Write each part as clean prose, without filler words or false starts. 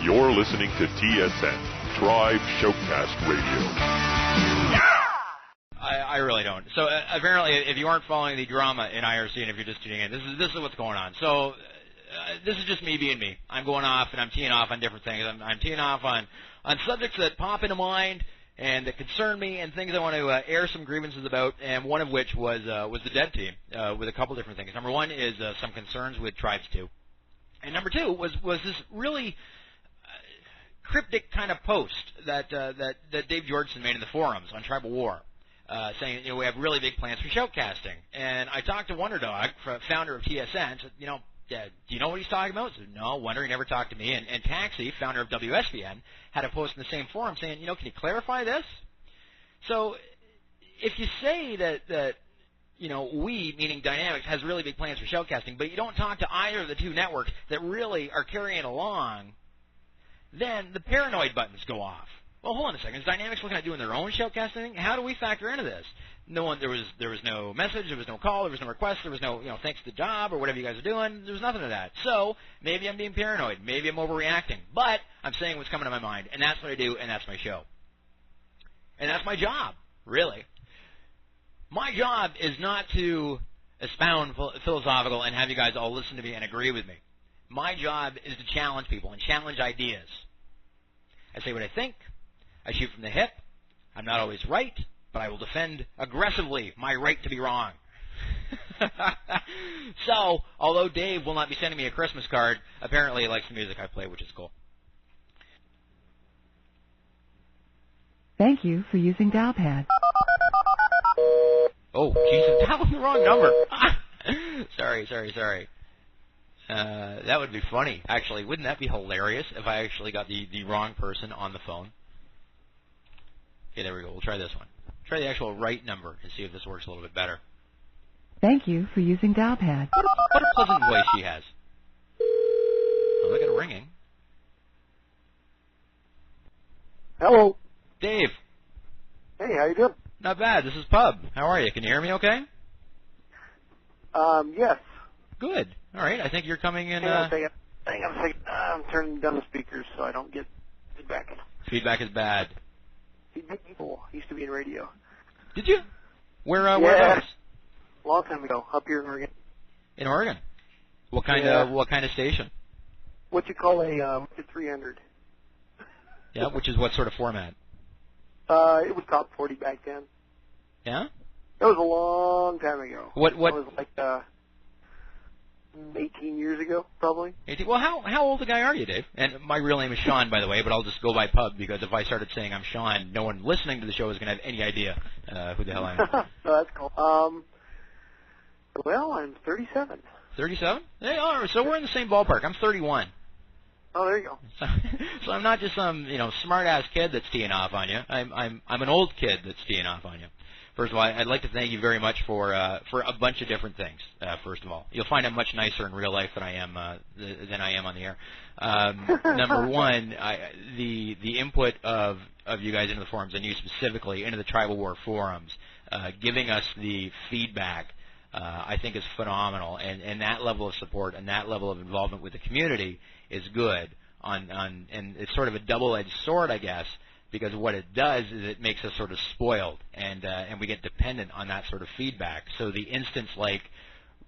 You're listening to TSN, Tribe Showcast Radio. I really don't. So apparently, if you aren't following the drama in IRC, and if you're just tuning in, this is what's going on. So this is just me being me. I'm going off, and I'm teeing off on different things. I'm teeing off on subjects that pop into mind and that concern me, and things I want to air some grievances about. And one of which was the dev team with a couple different things. Number one is some concerns with Tribes 2, and number two was this really cryptic kind of post that Dave Georgeson made in the forums on Tribal War. Saying, we have really big plans for shoutcasting. And I talked to Wonderdog, founder of TSN, said, do you know what he's talking about? I said, no, Wonder, he never talked to me. And Taxi, founder of WSVN, had a post in the same forum saying, can you clarify this? So if you say that we, meaning Dynamics, has really big plans for shoutcasting, but you don't talk to either of the two networks that really are carrying it along, then the paranoid buttons go off. Well, hold on a second. Is Dynamics looking at doing their own shoutcasting? How do we factor into this? There was no message, there was no call, there was no request, there was no, thanks to the job or whatever you guys are doing. There was nothing of that. So maybe I'm being paranoid. Maybe I'm overreacting. But I'm saying what's coming to my mind, and that's what I do, and that's my show. And that's my job, really. My job is not to expound philosophical and have you guys all listen to me and agree with me. My job is to challenge people and challenge ideas. I say what I think. I shoot from the hip. I'm not always right, but I will defend aggressively my right to be wrong. So, although Dave will not be sending me a Christmas card, apparently he likes the music I play, which is cool. Thank you for using Dialpad. Oh, Jesus, that was the wrong number. Sorry. That would be funny, actually. Wouldn't that be hilarious if I actually got the wrong person on the phone? Okay, there we go. We'll try this one. Try the actual right number and see if this works a little bit better. Thank you for using Dialpad. What a pleasant voice she has. Oh, look at it ringing. Hello. Dave. Hey, how you doing? Not bad. This is Pub. How are you? Can you hear me okay? Yes. Good. All right. I think you're coming in. Hang on a second. I'm turning down the speakers so I don't get feedback. Feedback is bad. People used to be in radio. Did you? Whereabouts? Long time ago, up here in Oregon. In Oregon. What kind of station? What you call a 300. Yeah, which is what sort of format? It was top 40 back then. Yeah. That was a long time ago. What? That was like 18 years ago, probably. 18. Well, how old a guy are you, Dave? And my real name is Sean, by the way, but I'll just go by Pub because if I started saying I'm Sean, no one listening to the show is going to have any idea who the hell I am. Oh, that's cool. Well, I'm 37. 37? Hey, all right, so we're in the same ballpark. I'm 31. Oh, there you go. So I'm not just some smart-ass kid that's teeing off on you. I'm an old kid that's teeing off on you. First of all, I'd like to thank you very much for a bunch of different things. First of all, you'll find I'm much nicer in real life than I am on the air. Number one, the input of you guys into the forums and you specifically into the Tribal War forums, giving us the feedback, I think is phenomenal. And that level of support and that level of involvement with the community is good. And it's sort of a double-edged sword, I guess. Because what it does is it makes us sort of spoiled, and we get dependent on that sort of feedback. So the instance like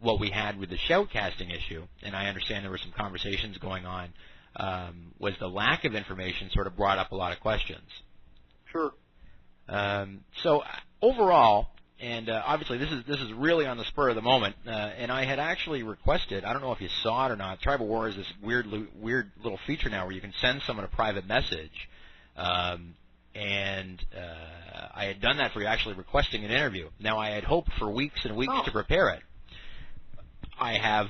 what we had with the shoutcasting issue, and I understand there were some conversations going on, was the lack of information sort of brought up a lot of questions. Sure. So overall, and obviously this is really on the spur of the moment, and I had actually requested, I don't know if you saw it or not, Tribal War is this weird little feature now where you can send someone a private message. And I had done that for you, actually requesting an interview. Now, I had hoped for weeks and weeks to prepare it. I have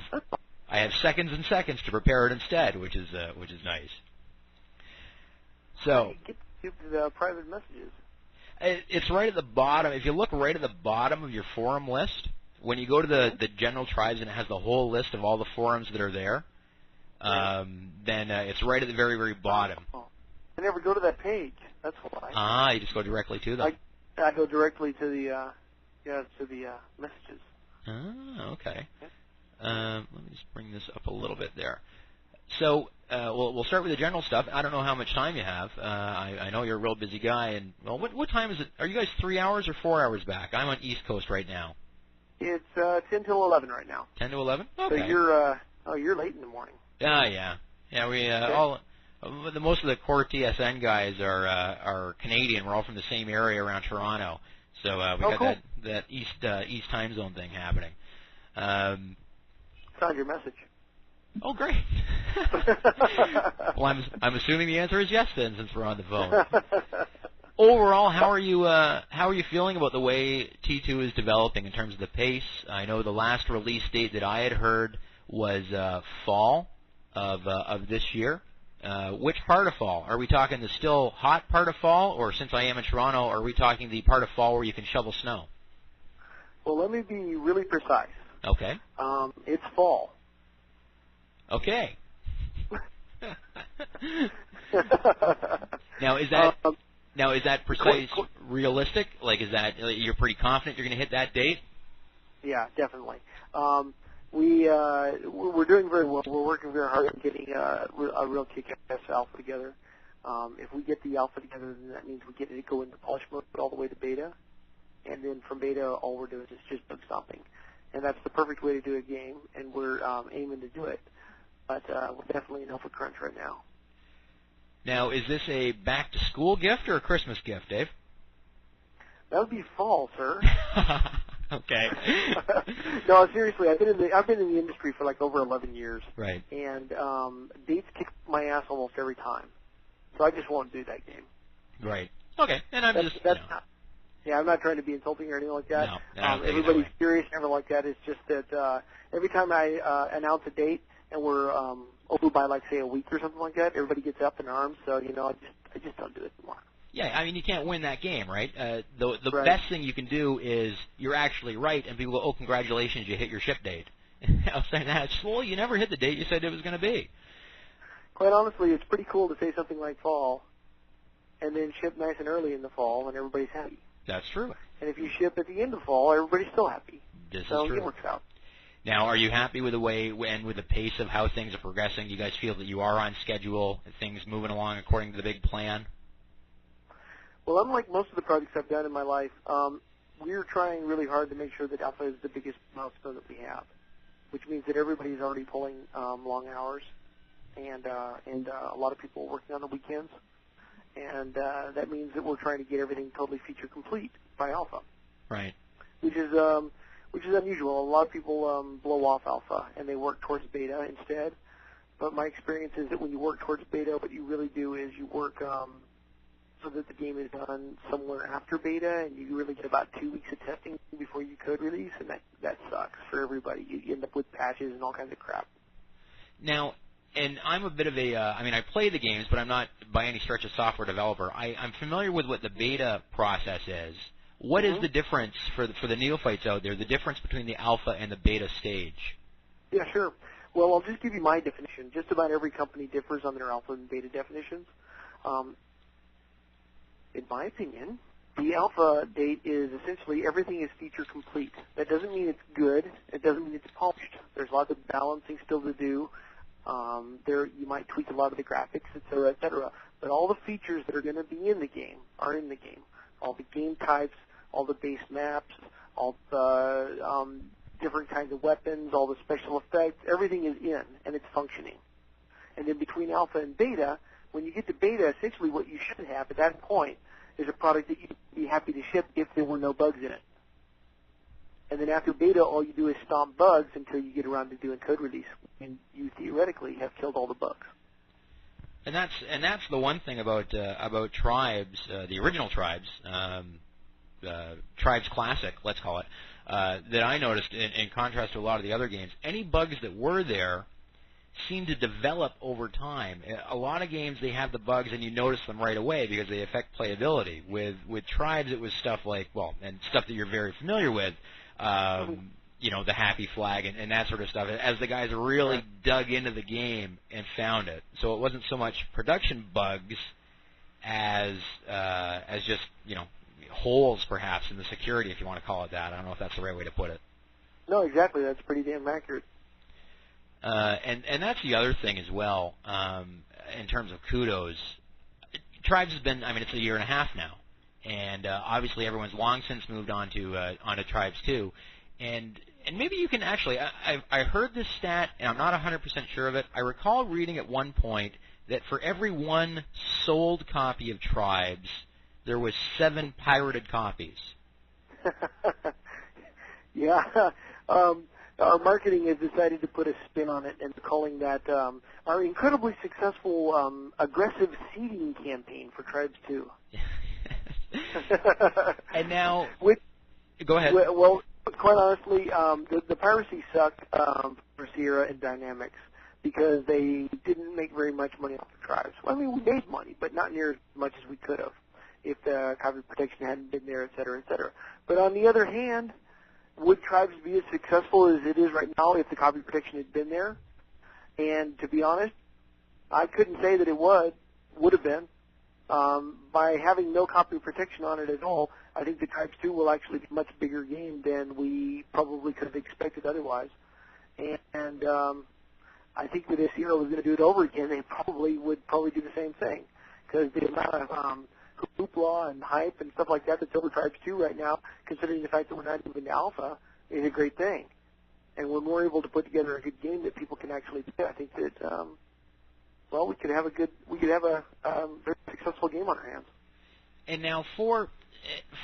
seconds and seconds to prepare it instead, which is nice. So Give the private messages. It's right at the bottom. If you look right at the bottom of your forum list, when you go to the general tribes and it has the whole list of all the forums that are there, then it's right at the very, very bottom. I never go to that page. That's why. You just go directly to them. I go directly to the messages. Okay. Let me just bring this up a little bit there. So we'll start with the general stuff. I don't know how much time you have. I know you're a real busy guy. And well, what time is it? Are you guys 3 hours or 4 hours back? I'm on East Coast right now. It's 10 till 11 right now. 10 to 11. Okay. So you're late in the morning. Yeah. We most of the core TSN guys are Canadian. We're all from the same area around Toronto. So we got cool. that East time zone thing happening. Found your message. Oh, great. Well, I'm assuming the answer is yes then, since we're on the phone. Overall, how are you feeling about the way T2 is developing in terms of the pace? I know the last release date that I had heard was fall of this year. Which part of fall? Are we talking the still hot part of fall, or since I am in Toronto, are we talking the part of fall where you can shovel snow? Well, let me be really precise. Okay. It's fall. Okay. Now is that precise, realistic? Like, is that you're pretty confident you're going to hit that date? Yeah, definitely. We're doing very well. We're working very hard on getting a real kick-ass alpha together. If we get the alpha together, then that means we get to go into polish mode all the way to beta, and then from beta, all we're doing is just bug stopping, and that's the perfect way to do a game, and we're aiming to do it. But we're definitely in alpha crunch right now. Now, is this a back-to-school gift or a Christmas gift, Dave? That would be fall, sir. Okay. No, seriously, I've been in the industry for like over 11 years. Right. And dates kick my ass almost every time, so I just won't do that game. Right. Okay. And I'm I'm not trying to be insulting or anything like that. No, everybody's curious and everything like that. It's just that every time I announce a date and we're over by like say a week or something like that, everybody gets up in arms. So I just don't do it anymore. Yeah, I mean, you can't win that game, right? The Right. best thing you can do is you're actually right, and people go, oh, congratulations, you hit your ship date. I'll say that. Well, you never hit the date you said it was going to be. Quite honestly, it's pretty cool to say something like fall and then ship nice and early in the fall, and everybody's happy. That's true. And if you ship at the end of fall, everybody's still happy. This so is true. It works out. Now, are you happy with the way and with the pace of how things are progressing? Do you guys feel that you are on schedule, and things moving along according to the big plan? Well, unlike most of the projects I've done in my life, we're trying really hard to make sure that alpha is the biggest milestone that we have, which means that everybody's already pulling long hours, and a lot of people are working on the weekends, and that means that we're trying to get everything totally feature complete by alpha. Right. Which is unusual. A lot of people blow off alpha and they work towards beta instead. But my experience is that when you work towards beta, what you really do is you work so that the game is done somewhere after beta, and you really get about 2 weeks of testing before you code release, and that sucks for everybody. You end up with patches and all kinds of crap. Now, and I'm a bit of I play the games, but I'm not by any stretch a software developer. I'm familiar with what the beta process is. What is the difference for the neophytes out there, the difference between the alpha and the beta stage? Yeah, sure. Well, I'll just give you my definition. Just about every company differs on their alpha and beta definitions. In my opinion, the alpha date is essentially everything is feature complete. That doesn't mean it's good. It doesn't mean it's polished. There's lots of balancing still to do. You might tweak a lot of the graphics, et cetera, but all the features that are going to be in the game are in the game. All the game types, all the base maps, all the different kinds of weapons, all the special effects, everything is in, and it's functioning. And then between alpha and beta, when you get to beta, essentially what you should have at that point is a product that you'd be happy to ship if there were no bugs in it. And then after beta, all you do is stomp bugs until you get around to doing code release, and you theoretically have killed all the bugs. And that's the one thing about Tribes, the original Tribes, Tribes Classic, let's call it, that I noticed in contrast to a lot of the other games. Any bugs that were there seem to develop over time. A lot of games, they have the bugs and you notice them right away because they affect playability. With Tribes, it was stuff like, and stuff that you're very familiar with, the happy flag and that sort of stuff, as the guys really dug into the game and found it. So it wasn't so much production bugs as just, holes perhaps in the security, if you want to call it that. I don't know if that's the right way to put it. No, exactly. That's pretty damn accurate. And that's the other thing as well, in terms of kudos. Tribes has been, I mean, it's a year and a half now, and obviously everyone's long since moved on to Tribes 2, and maybe you can actually, I heard this stat, and I'm not 100% sure of it. I recall reading at one point that for every one sold copy of Tribes, there was 7 pirated copies. Yeah. Our marketing has decided to put a spin on it and calling that our incredibly successful aggressive seeding campaign for Tribes 2. And now, go ahead. Well, quite honestly, the piracy sucked for Sierra and Dynamics because they didn't make very much money off the Tribes. Well, I mean, we made money, but not near as much as we could have if the copy protection hadn't been there, et cetera, et cetera. But on the other hand, would Tribes be as successful as it is right now if the copy protection had been there? And to be honest, I couldn't say that it would have been. By having no copy protection on it at all, I think the Tribes 2 will actually be a much bigger game than we probably could have expected otherwise. And I think that if Sierra was going to do it over again, they would do the same thing, because the amount of hoopla and hype and stuff like that that's over Tribes 2 right now, considering the fact that we're not moving to alpha, is a great thing. And when we're able to put together a good game that people can actually play, I think that we could have a very successful game on our hands. And now for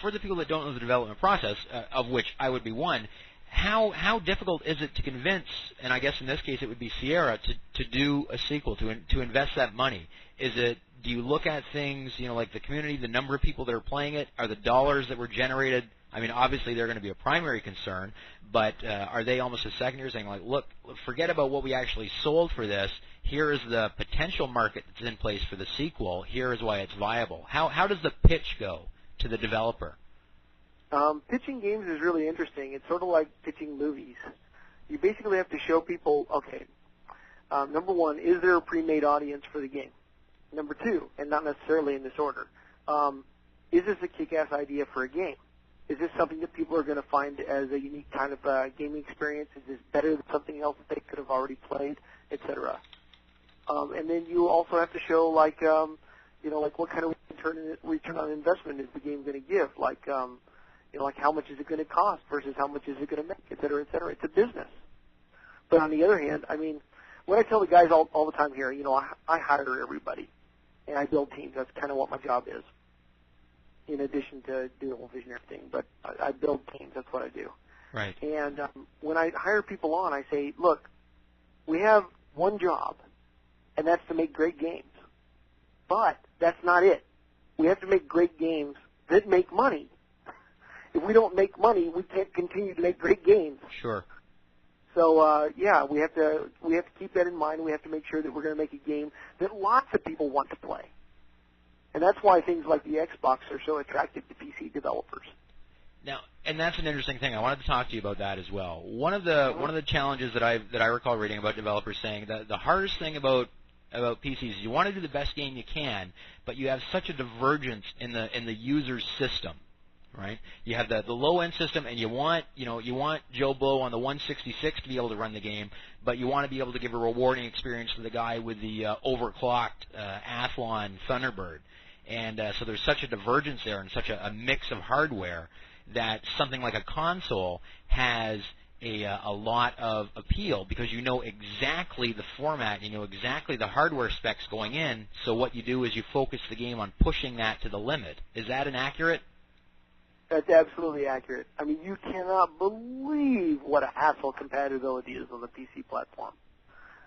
the people that don't know the development process, of which I would be one, how difficult is it to convince, and I guess in this case it would be Sierra, to do a sequel, to invest that money? Do you look at things, like the community, the number of people that are playing it, are the dollars that were generated? I mean, obviously they're going to be a primary concern, but are they almost a secondary, saying like, look, forget about what we actually sold for this. Here is the potential market that's in place for the sequel. Here is why it's viable. How does the pitch go to the developer? Pitching games is really interesting. It's sort of like pitching movies. You basically have to show people, okay, number one, is there a pre-made audience for the game? Number two, and not necessarily in this order, is this a kick-ass idea for a game? Is this something that people are going to find as a unique kind of gaming experience? Is this better than something else that they could have already played, etc.? And then you also have to show, like what kind of return on investment is the game going to give? Like how much is it going to cost versus how much is it going to make, et cetera, et cetera. It's a business. But on the other hand, I mean, what I tell the guys all the time here, I hire everybody, and I build teams. That's kind of what my job is, in addition to doing the whole vision and everything. But I build teams. That's what I do. Right. And when I hire people on, I say, look, we have one job, and that's to make great games. But that's not it. We have to make great games that make money. If we don't make money, we can't continue to make great games. Sure. So we have to keep that in mind. We have to make sure that we're going to make a game that lots of people want to play, and that's why things like the Xbox are so attractive to PC developers. Now, and that's an interesting thing. I wanted to talk to you about that as well. One of the challenges that I recall reading about developers saying that the hardest thing about PCs is you want to do the best game you can, but you have such a divergence in the user's system. Right, you have the low end system, and you want Joe Blow on the 166 to be able to run the game, but you want to be able to give a rewarding experience to the guy with the overclocked Athlon Thunderbird, and so there's such a divergence there and such a mix of hardware that something like a console has a lot of appeal because you know exactly the format, you know exactly the hardware specs going in. So what you do is you focus the game on pushing that to the limit. Is that inaccurate? That's absolutely accurate. I mean, you cannot believe what a hassle compatibility is on the PC platform.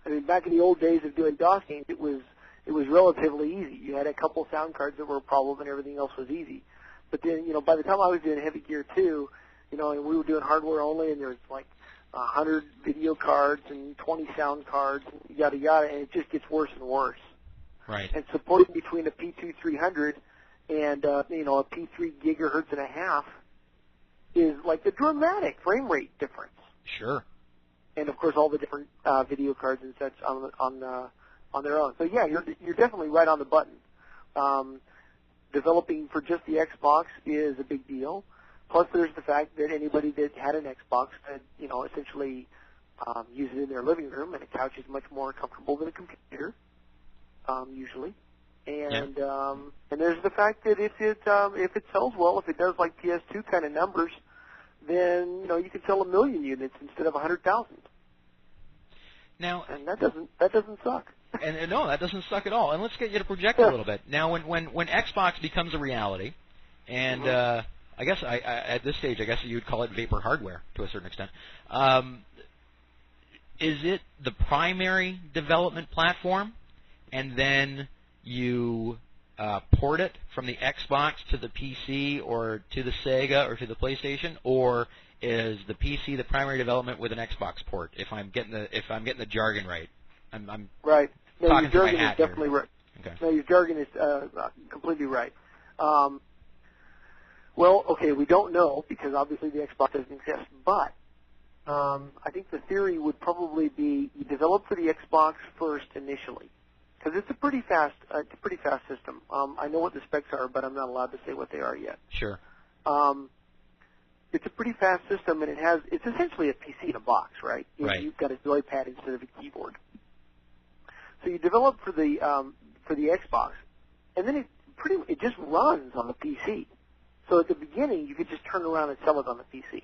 I mean, back in the old days of doing DOS games, it was relatively easy. You had a couple sound cards that were a problem, and everything else was easy. But then, by the time I was doing Heavy Gear 2, and we were doing hardware only, and there was like 100 video cards and 20 sound cards, and yada yada, and it just gets worse and worse. Right. And supporting between a P2300 and a P3 gigahertz and a half is like a dramatic frame rate difference. Sure. And of course, all the different video cards and such on their own. So yeah, you're definitely right on the button. Developing for just the Xbox is a big deal. Plus, there's the fact that anybody that had an Xbox could, essentially use it in their living room, and a couch is much more comfortable than a computer, usually. And and there's the fact that if it sells well, if it does like PS2 kind of numbers, then you can sell 1 million units instead of 100,000. Now, and that doesn't suck. And no, that doesn't suck at all. And let's get you to project a little bit. Now, when Xbox becomes a reality, and I guess at this stage, I guess you'd call it vapor hardware to a certain extent. Is it the primary development platform, and then you port it from the Xbox to the PC or to the Sega or to the PlayStation, or is the PC the primary development with an Xbox port? If I'm getting the jargon right, I'm right. No, talking your to my jargon hat is definitely here. right. Okay. No, your jargon is completely right. Well, okay, we don't know because obviously the Xbox doesn't exist, but I think the theory would probably be you develop for the Xbox first initially, because it's a pretty fast system. I know what the specs are, but I'm not allowed to say what they are yet. Sure. It's a pretty fast system, and it's essentially a PC in a box, right? Right. You've got a joypad instead of a keyboard. So you develop for the Xbox, and then it just runs on the PC. So at the beginning, you could just turn around and sell it on the PC.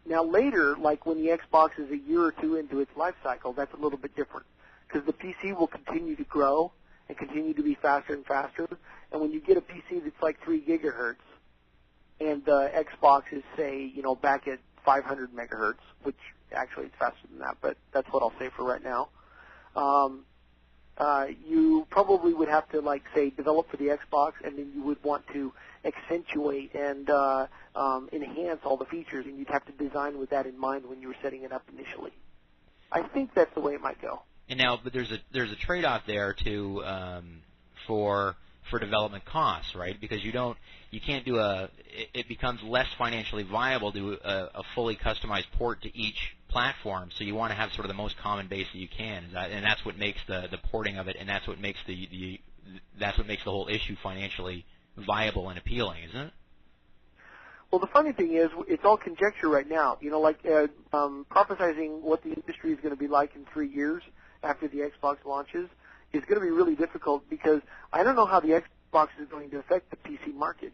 Now later, like when the Xbox is a year or two into its life cycle, that's a little bit different because the PC will continue to grow and continue to be faster and faster. And when you get a PC that's like 3 gigahertz, and the Xbox is say back at 500 megahertz, which actually it's faster than that, but that's what I'll say for right now. You probably would have to say develop for the Xbox, and then you would want to accentuate and enhance all the features, and you'd have to design with that in mind when you were setting it up initially. I think that's the way it might go. And now, but there's a trade-off there too for development costs, right? Because you can't do it becomes less financially viable to do a fully customized port to each platform. So you want to have sort of the most common base that you can, and that's what makes the porting of it, and that's what makes the whole issue financially viable and appealing, isn't it? Well, the funny thing is, it's all conjecture right now. Prophesizing what the industry is going to be like in 3 years after the Xbox launches is going to be really difficult because I don't know how the Xbox is going to affect the PC market.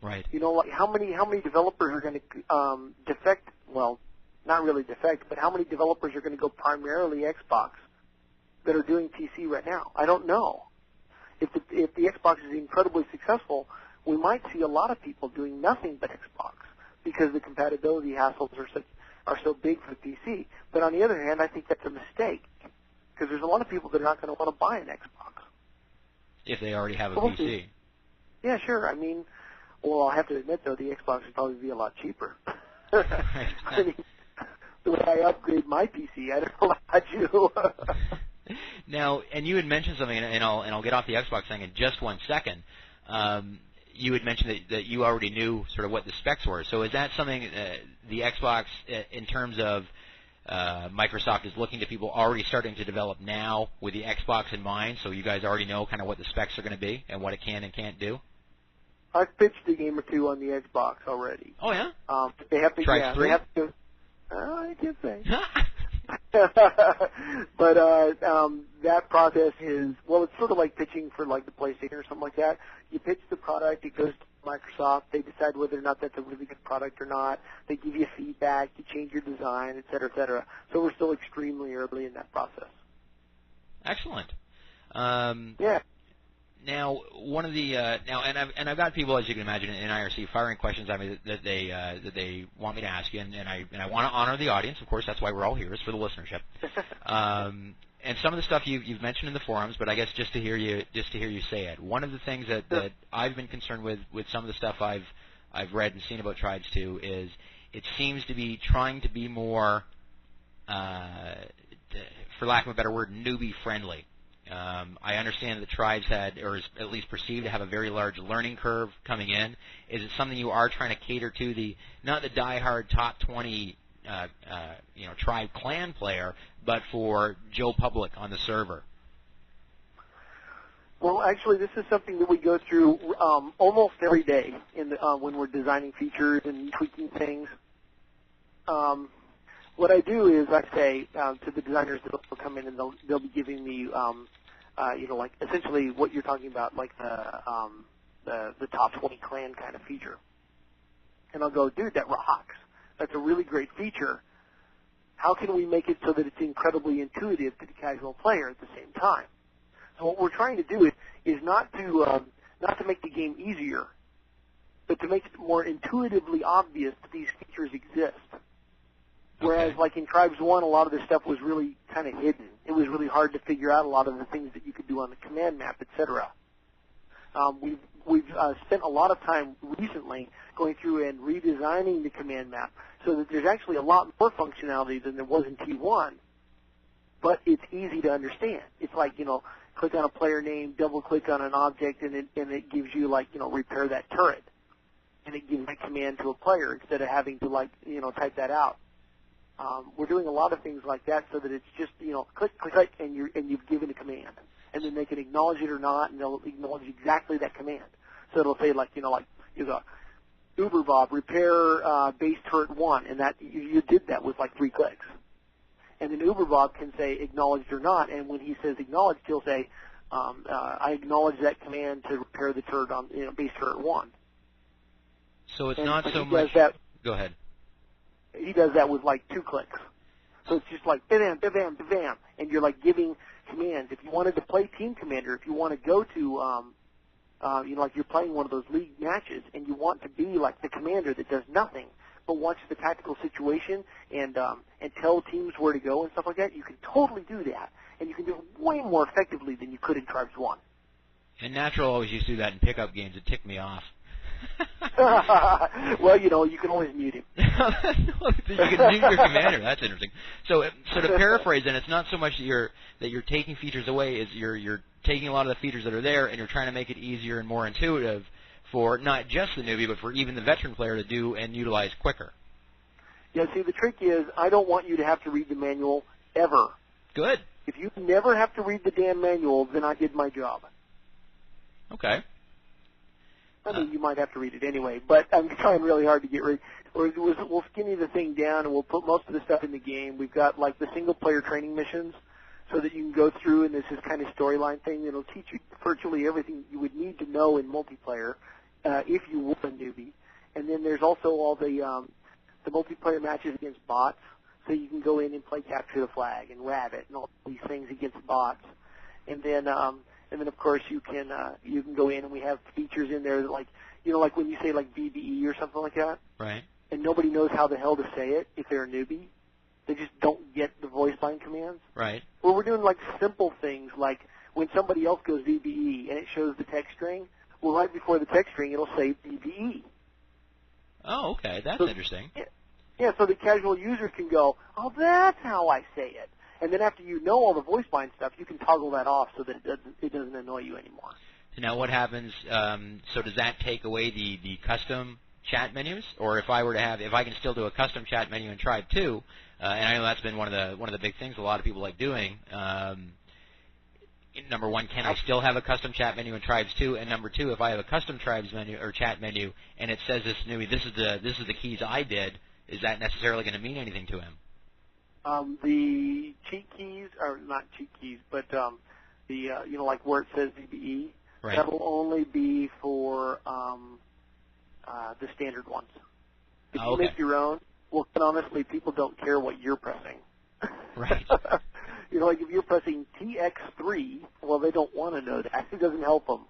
Right. How many developers are going to defect? Well, not really defect, but how many developers are going to go primarily Xbox that are doing PC right now? I don't know. If the Xbox is incredibly successful, we might see a lot of people doing nothing but Xbox because the compatibility hassles are so big for the PC. But on the other hand, I think that's a mistake because there's a lot of people that are not going to want to buy an Xbox if they already have a PC. Yeah, sure. I mean, well, I'll have to admit though, the Xbox would probably be a lot cheaper. I mean, the way I upgrade my PC, I don't know about you. Now, and you had mentioned something, and I'll get off the Xbox thing in just 1 second. You had mentioned that you already knew sort of what the specs were. So is that something the Xbox, in terms of Microsoft, is looking to people already starting to develop now with the Xbox in mind? So you guys already know kind of what the specs are going to be and what it can and can't do? I've pitched a game or two on the Xbox already. Oh, yeah? They have to, Try 3? They have to, I can't say. But that process is, well, it's sort of like pitching for like the PlayStation or something like that. You pitch the product, it goes to Microsoft, they decide whether or not that's a really good product or not. They give you feedback, you change your design, et cetera, et cetera. So we're still extremely early in that process. Excellent. Yeah. Now, one of the I've got people, as you can imagine, in IRC firing questions at me that they want me to ask you, and I want to honor the audience. Of course, that's why we're all here, is for the listenership. And some of the stuff you've mentioned in the forums, but I guess just to hear you say it. One of the things that I've been concerned with some of the stuff I've read and seen about Tribes 2 is it seems to be trying to be more, for lack of a better word, newbie friendly. I understand that Tribes had, or is at least perceived to have, a very large learning curve coming in. Is it something you are trying to cater to not the diehard top 20, Tribe clan player, but for Joe Public on the server? Well, actually, this is something that we go through almost every day when we're designing features and tweaking things. what I do is I say to the designers that will come in and they'll be giving me, like essentially what you're talking about, like the top 20 clan kind of feature. And I'll go, dude, that rocks. That's a really great feature. How can we make it so that it's incredibly intuitive to the casual player at the same time? So what we're trying to do is not to make the game easier, but to make it more intuitively obvious that these features exist. Whereas, like in Tribes 1, a lot of this stuff was really kind of hidden. It was really hard to figure out a lot of the things that you could do on the command map, etc. We've spent a lot of time recently going through and redesigning the command map so that there's actually a lot more functionality than there was in T1, but it's easy to understand. It's like, click on a player name, double-click on an object, and it gives you, repair that turret. And it gives that command to a player instead of having to, type that out. We're doing a lot of things like that so that it's just, click, click, click, and you've given a command. And then they can acknowledge it or not, and they'll acknowledge exactly that command. So it'll say, you go, Uber Bob, repair base turret 1, and that you did that with, 3 clicks. And then Uber Bob can say acknowledged or not, and when he says acknowledged, he'll say, I acknowledge that command to repair the turret on base turret 1. So it's not so much... Go ahead. He does that with 2 clicks. So it's just bam, bam, bam, and you're giving commands. If you wanted to play Team Commander, if you want to go to, you're playing one of those league matches, and you want to be the commander that does nothing but watch the tactical situation and tell teams where to go and stuff like that, you can totally do that, and you can do it way more effectively than you could in Tribes 1. And Natural always used to do that in pickup games. It ticked me off. Well, you can always mute him. You can mute your commander. That's interesting. So to paraphrase, then, it's not so much that you're taking features away; is you're taking a lot of the features that are there, and you're trying to make it easier and more intuitive for not just the newbie, but for even the veteran player to do and utilize quicker. Yeah. See, the trick is, I don't want you to have to read the manual ever. Good. If you never have to read the damn manual, then I did my job. Okay. I mean, you might have to read it anyway, but I'm trying really hard to get rid. We'll skinny the thing down, and we'll put most of the stuff in the game. We've got the single-player training missions, so that you can go through, and this is kind of storyline thing that'll teach you virtually everything you would need to know in multiplayer if you were a newbie. And then there's also all the multiplayer matches against bots, so you can go in and play capture the flag and rabbit and all these things against bots. And then of course you can go in, and we have features in there that when you say VBE or something like that. Right. And nobody knows how the hell to say it if they're a newbie. They just don't get the voice line commands. Right. Well, we're doing simple things like when somebody else goes VBE and it shows the text string. Well, right before the text string, it'll say VBE. Oh, okay. That's interesting. Yeah, so the casual user can go, oh, that's how I say it. And then after you know all the voice line stuff, you can toggle that off so that it doesn't annoy you anymore. So now what happens, so does that take away the custom chat menus? Or if I can still do a custom chat menu in Tribe 2, and I know that's been one of the big things a lot of people like doing, number one, can I still have a custom chat menu in Tribes 2? And number two, if I have a custom Tribes menu or chat menu and it says this is the keys I did, is that necessarily going to mean anything to him? The cheat keys, or not cheat keys, but where it says VBE, right. That will only be for the standard ones. If you make your own, well, honestly, people don't care what you're pressing. Right. If you're pressing TX3, well, they don't want to know that. It doesn't help them.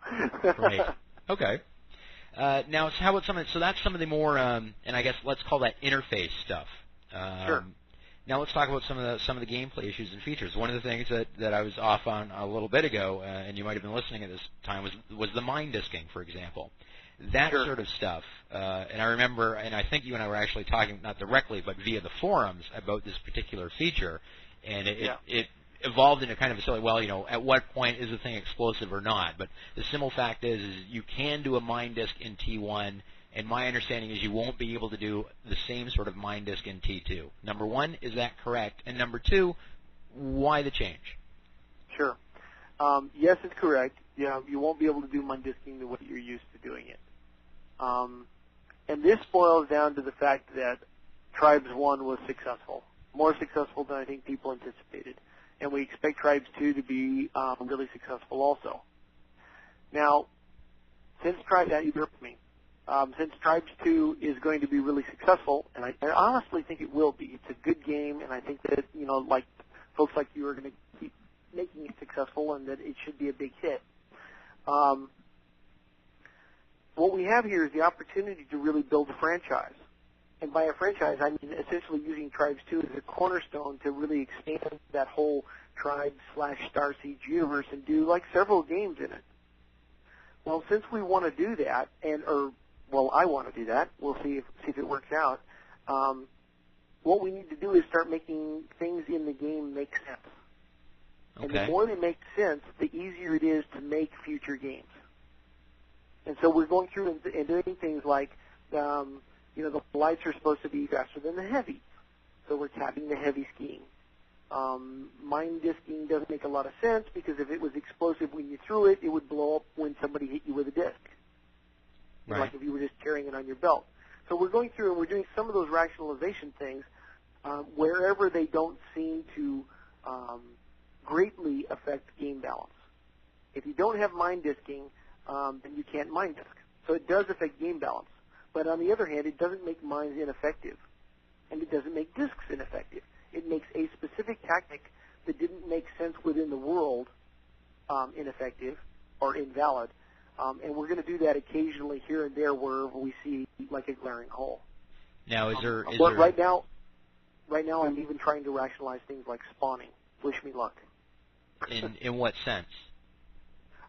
Right. Okay. Now, how about so that's some of the more, and I guess let's call that interface stuff. Sure. Now let's talk about some of the gameplay issues and features. One of the things that I was off on a little bit ago, and you might have been listening at this time, was the mind disking, for example. That sure. sort of stuff. And I remember, and I think you and I were actually talking, not directly, but via the forums about this particular feature. And it evolved into kind of a silly, at what point is the thing explosive or not? But the simple fact is you can do a mind disk in T1, and my understanding is you won't be able to do the same sort of mind disk in T2. Number one, is that correct? And number two, why the change? Sure. Yes, it's correct. You won't be able to do mind disking the way you're used to doing it. And this boils down to the fact that Tribes 1 was successful. more successful than I think people anticipated. And we expect Tribes 2 to be really successful also. Now, since Tribes, you heard me. Since Tribes 2 is going to be really successful, and I honestly think it will be. It's a good game, and I think that, like folks like you are going to keep making it successful and that it should be a big hit. What we have here is the opportunity to really build a franchise. And by a franchise, I mean essentially using Tribes 2 as a cornerstone to really expand that whole Tribes/Star Siege universe and do like several games in it. Well, since we want to do that, I want to do that. We'll see if it works out. What we need to do is start making things in the game make sense. Okay. And the more they make sense, the easier it is to make future games. And so we're going through and doing things like, the lights are supposed to be faster than the heavy. So we're tapping the heavy skiing. Mine disking doesn't make a lot of sense because if it was explosive when you threw it, it would blow up when somebody hit you with a disc. Right. Like if you were just carrying it on your belt. So we're going through and we're doing some of those rationalization things wherever they don't seem to greatly affect game balance. If you don't have mine disking, then you can't mine disk. So it does affect game balance. But on the other hand, it doesn't make mines ineffective. And it doesn't make disks ineffective. It makes a specific tactic that didn't make sense within the world ineffective or invalid. And we're going to do that occasionally here and there where we see like a glaring hole. Now, right now I'm even trying to rationalize things like spawning. Wish me luck. In what sense?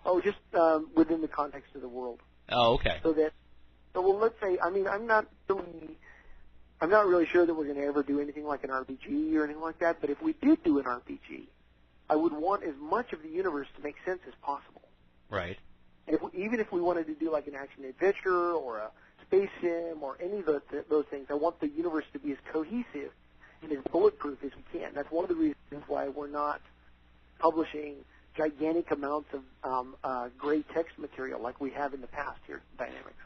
Oh, just within the context of the world. Oh, okay. So let's say, I'm not really sure that we're going to ever do anything like an RPG or anything like that, but if we did do an RPG, I would want as much of the universe to make sense as possible. Right. And even if we wanted to do like an action-adventure or a space sim or any of those things, I want the universe to be as cohesive and as bulletproof as we can. That's one of the reasons why we're not publishing gigantic amounts of gray text material like we have in the past here at Dynamics.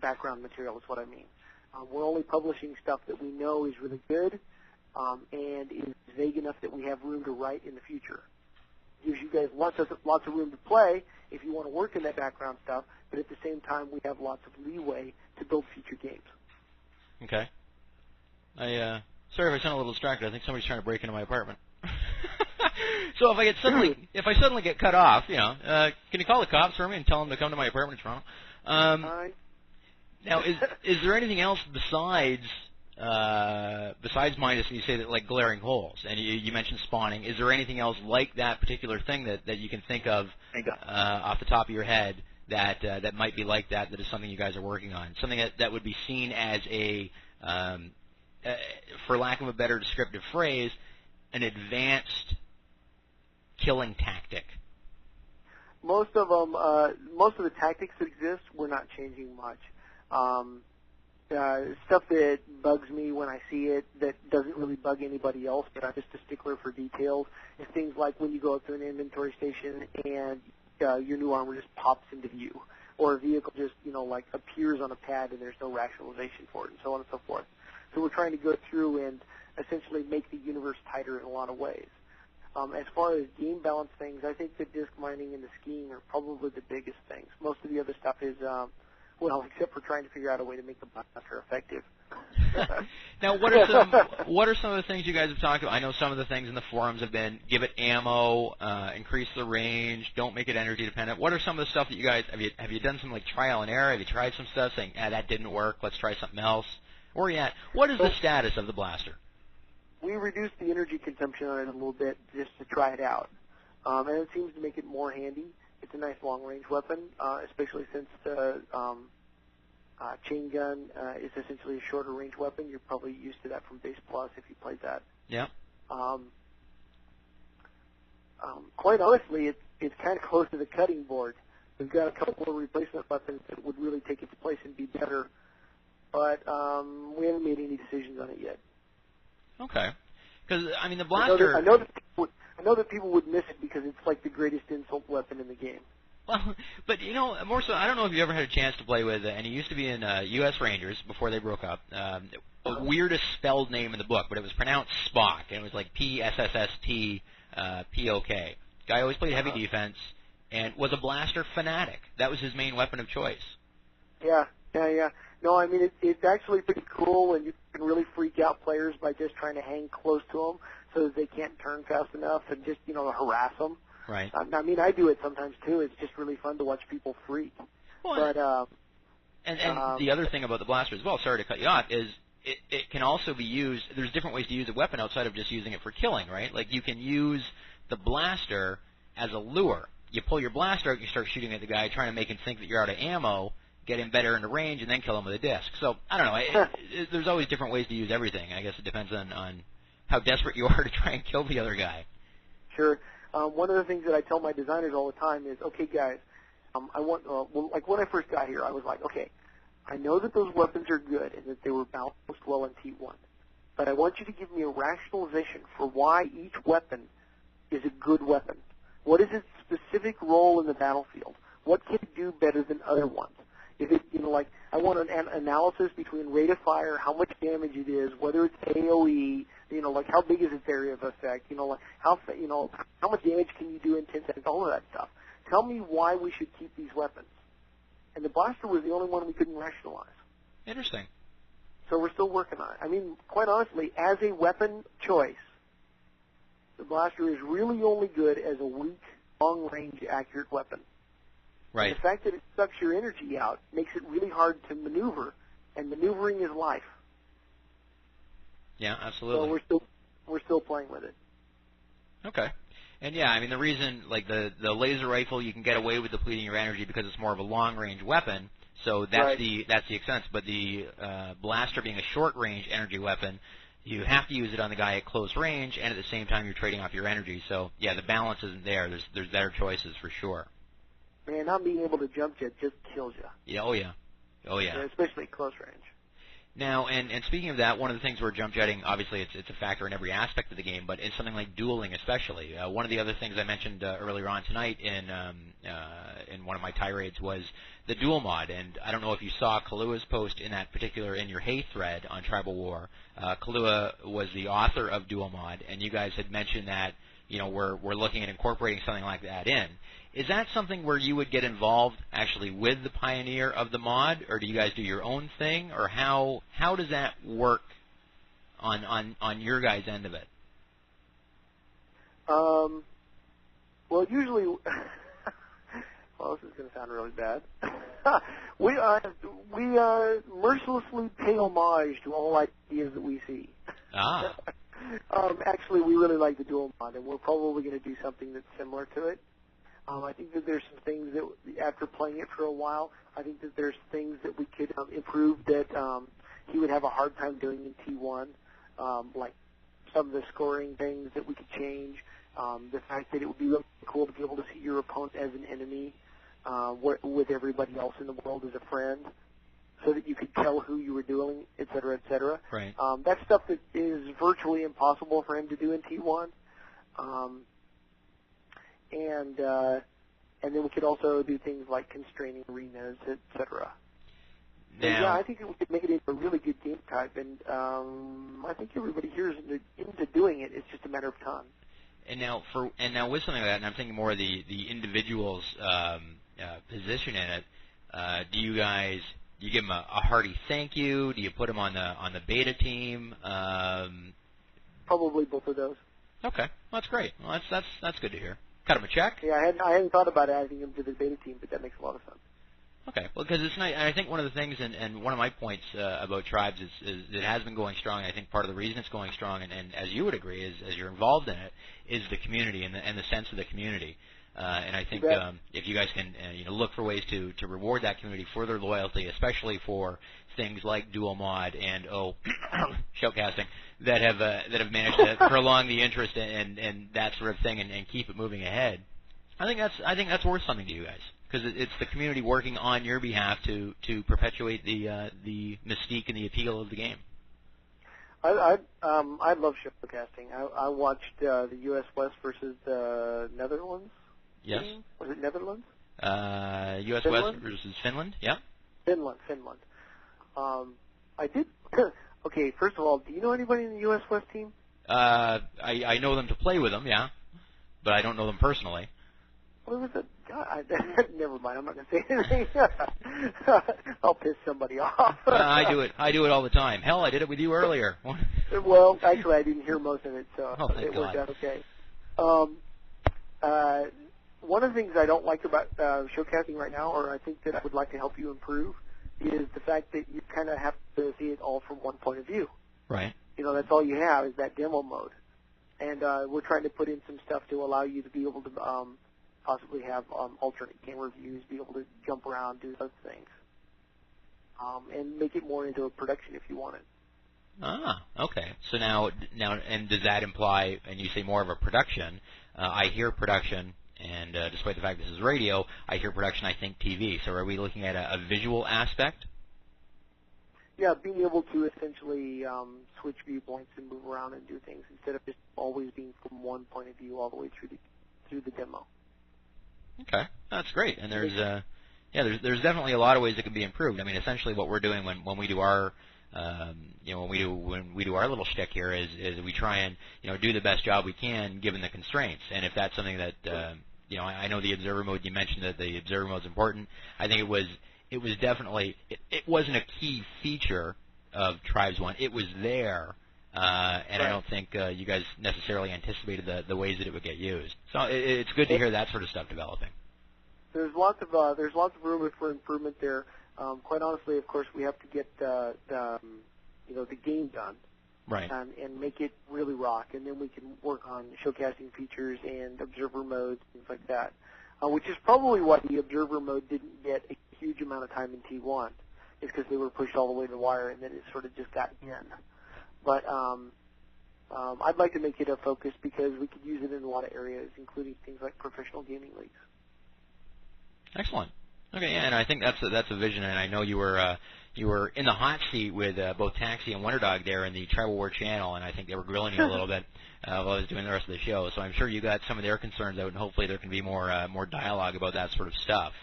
Background material is what I mean. We're only publishing stuff that we know is really good and is vague enough that we have room to write in the future. Gives you guys lots of room to play if you want to work in that background stuff, but at the same time we have lots of leeway to build future games. Okay. Sorry if I sound a little distracted. I think somebody's trying to break into my apartment. So if I suddenly get cut off, can you call the cops for me and tell them to come to my apartment in Toronto? Now, is there anything else besides minus, you say that like glaring holes, and you mentioned spawning. Is there anything else like that particular thing that you can think of off the top of your head that might be like that is something you guys are working on? Something that would be seen as a, for lack of a better descriptive phrase, an advanced killing tactic. Most of the tactics that exist, we're not changing much. Stuff that bugs me when I see it that doesn't really bug anybody else, but I'm just a stickler for details, is things like when you go up to an inventory station and your new armor just pops into view, or a vehicle just, like appears on a pad and there's no rationalization for it, and so on and so forth. So we're trying to go through and essentially make the universe tighter in a lot of ways. As far as game balance things, I think the disk mining and the skiing are probably the biggest things. Most of the other stuff is, except for trying to figure out a way to make the blaster effective. Now, what are some of the things you guys have talked about? I know some of the things in the forums have been give it ammo, increase the range, don't make it energy dependent. What are some of the stuff that you guys have you done some like trial and error? Have you tried some stuff saying, that didn't work, let's try something else? Where are you at? What is the status of the blaster? We reduced the energy consumption on it a little bit just to try it out, and it seems to make it more handy. It's a nice long-range weapon, especially since the chain gun is essentially a shorter-range weapon. You're probably used to that from Base Plus if you played that. Yeah. Quite honestly, it's kind of close to the cutting board. We've got a couple of replacement weapons that would really take its place and be better, but we haven't made any decisions on it yet. Okay. Because, the blaster... I know that people would miss it because it's like the greatest insult weapon in the game. Well, but, more so, I don't know if you ever had a chance to play with, and he used to be in U.S. Rangers before they broke up. weirdest spelled name in the book, but it was pronounced Spock, and it was like P-S-S-S-T-P-O-K. Guy always played heavy defense and was a blaster fanatic. That was his main weapon of choice. Yeah. No, I mean, it's actually pretty cool, and you can really freak out players by just trying to hang close to them so that they can't turn fast enough and just, harass them. Right. I mean, I do it sometimes, too. It's just really fun to watch people freak. Well, but, and the other thing about the blaster as well, sorry to cut you off, is it can also be used, there's different ways to use a weapon outside of just using it for killing, right? Like you can use the blaster as a lure. You pull your blaster out, you start shooting at the guy, trying to make him think that you're out of ammo, get him better into range, and then kill him with a disc. So, I don't know, there's always different ways to use everything. I guess it depends on how desperate you are to try and kill the other guy. Sure. One of the things that I tell my designers all the time is, okay, guys, I want, like when I first got here, I was like, okay, I know that those weapons are good and that they were balanced well in T1, but I want you to give me a rationalization for why each weapon is a good weapon. What is its specific role in the battlefield? What can it do better than other ones? If it, like, I want an analysis between rate of fire, how much damage it is, whether it's AOE, like how big is its area of effect, like how much damage can you do in 10 seconds, all of that stuff. Tell me why we should keep these weapons. And the blaster was the only one we couldn't rationalize. Interesting. So we're still working on it. I mean, quite honestly, as a weapon choice, the blaster is really only good as a weak, long-range, accurate weapon. Right. And the fact that it sucks your energy out makes it really hard to maneuver, and maneuvering is life. Yeah, absolutely. So we're still playing with it. Okay. And yeah, I mean the reason, like the laser rifle, you can get away with depleting your energy because it's more of a long-range weapon. So that's right. that's the extent. But the blaster being a short-range energy weapon, you have to use it on the guy at close range, and at the same time you're trading off your energy. So yeah, the balance isn't there. There's better choices for sure. Man, not being able to jump jet just kills you. Yeah. Oh yeah. Especially at close range. Now, and speaking of that, one of the things where jump jetting, obviously it's a factor in every aspect of the game, but in something like dueling especially. One of the other things I mentioned earlier on tonight in one of my tirades was the duel mod, and I don't know if you saw Kalua's post in your Hay thread on Tribal War. Kalua was the author of duel mod, and you guys had mentioned that we're looking at incorporating something like that in. Is that something where you would get involved actually with the pioneer of the mod, or do you guys do your own thing, or how does that work on your guys' end of it? Well, usually, well, this is going to sound really bad. we mercilessly pay homage to all ideas that we see. Ah. Actually, we really like the dual mod, and we're probably going to do something that's similar to it. I think that there's some things that, after playing it for a while, I think that there's things that we could improve that he would have a hard time doing in T1, like some of the scoring things that we could change, the fact that it would be really cool to be able to see your opponent as an enemy, with everybody else in the world as a friend, so that you could tell who you were dueling, et cetera, et cetera. Right. That's stuff that is virtually impossible for him to do in T1. And then we could also do things like constraining arenas, et cetera. Yeah, I think we could make it into a really good game type, and I think everybody here is into doing it. It's just a matter of time. And now with something like that, and I'm thinking more of the individual's position in it. Do you give them a hearty thank you? Do you put them on the beta team? Probably both of those. Okay, well, that's great. Well, that's good to hear. Cut him a check? Yeah, I hadn't thought about adding him to the beta team, but that makes a lot of sense. Okay, well, because it's nice. I think one of the things, and one of my points about Tribes is it has been going strong. I think part of the reason it's going strong, and as you would agree, as you're involved in it, is the community and the sense of the community. And I think if you guys can look for ways to reward that community for their loyalty, especially for things like dual mod and shoutcasting that have managed to prolong the interest and that sort of thing and keep it moving ahead. I think that's worth something to you guys, because it's the community working on your behalf to perpetuate the mystique and the appeal of the game. I love showcasting. I watched the U.S. West versus the Netherlands. Yes. Was it Netherlands? U.S. Finland? West versus Finland. Yeah. Finland. I Okay, first of all, do you know anybody in the U.S. West team? I know them to play with them, yeah, but I don't know them personally. Well, it was a God. Never mind. I'm not going to say anything. I'll piss somebody off. I do it all the time. Hell, I did it with you earlier. Well, actually, I didn't hear most of it, so thank it worked God. out okay. One of the things I don't like about showcasing right now, or I think that I would like to help you improve, is the fact that you kind of have to see it all from one point of view. Right. You know, that's all you have is that demo mode. And we're trying to put in some stuff to allow you to be able to possibly have alternate camera views, be able to jump around, do those things, and make it more into a production if you want it. Ah, okay. So now, and does that imply, and you say more of a production, I hear production, and despite the fact this is radio, I hear production, I think TV. So are we looking at a visual aspect? Yeah, being able to essentially switch viewpoints and move around and do things instead of just always being from one point of view all the way through the demo. Okay, that's great. And there's definitely a lot of ways it can be improved. I mean, essentially what we're doing when we do our when we do our little shtick here is we try and do the best job we can given the constraints. And if that's something that I know the observer mode, you mentioned that the observer mode is important. I think it was definitely it wasn't a key feature of Tribes 1. It was there. And I don't think you guys necessarily anticipated the ways that it would get used. So it's good to hear that sort of stuff developing. There's lots of room for improvement there. Quite honestly, of course, we have to get the game done, right, and make it really rock, and then we can work on showcasing features and observer modes, things like that. Which is probably why the observer mode didn't get a huge amount of time in T1, is because they were pushed all the way to the wire, and then it sort of just got in. But I'd like to make it a focus because we could use it in a lot of areas, including things like professional gaming leagues. Excellent. Okay, yeah, and I think that's a vision, and I know you were in the hot seat with both Taxi and Wonder Dog there in the Tribal War channel, and I think they were grilling you a little bit while I was doing the rest of the show. So I'm sure you got some of their concerns out, and hopefully there can be more dialogue about that sort of stuff.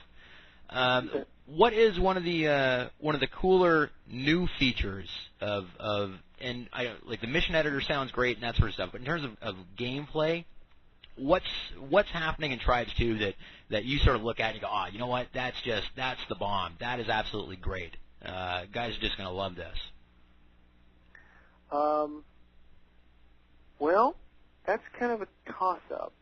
What is one of the cooler new features of and like the mission editor sounds great and that sort of stuff, but in terms of gameplay, what's happening in Tribes 2 that you sort of look at and you go, you know what, that's the bomb. That is absolutely great. Guys are just going to love this. Well, that's kind of a toss-up.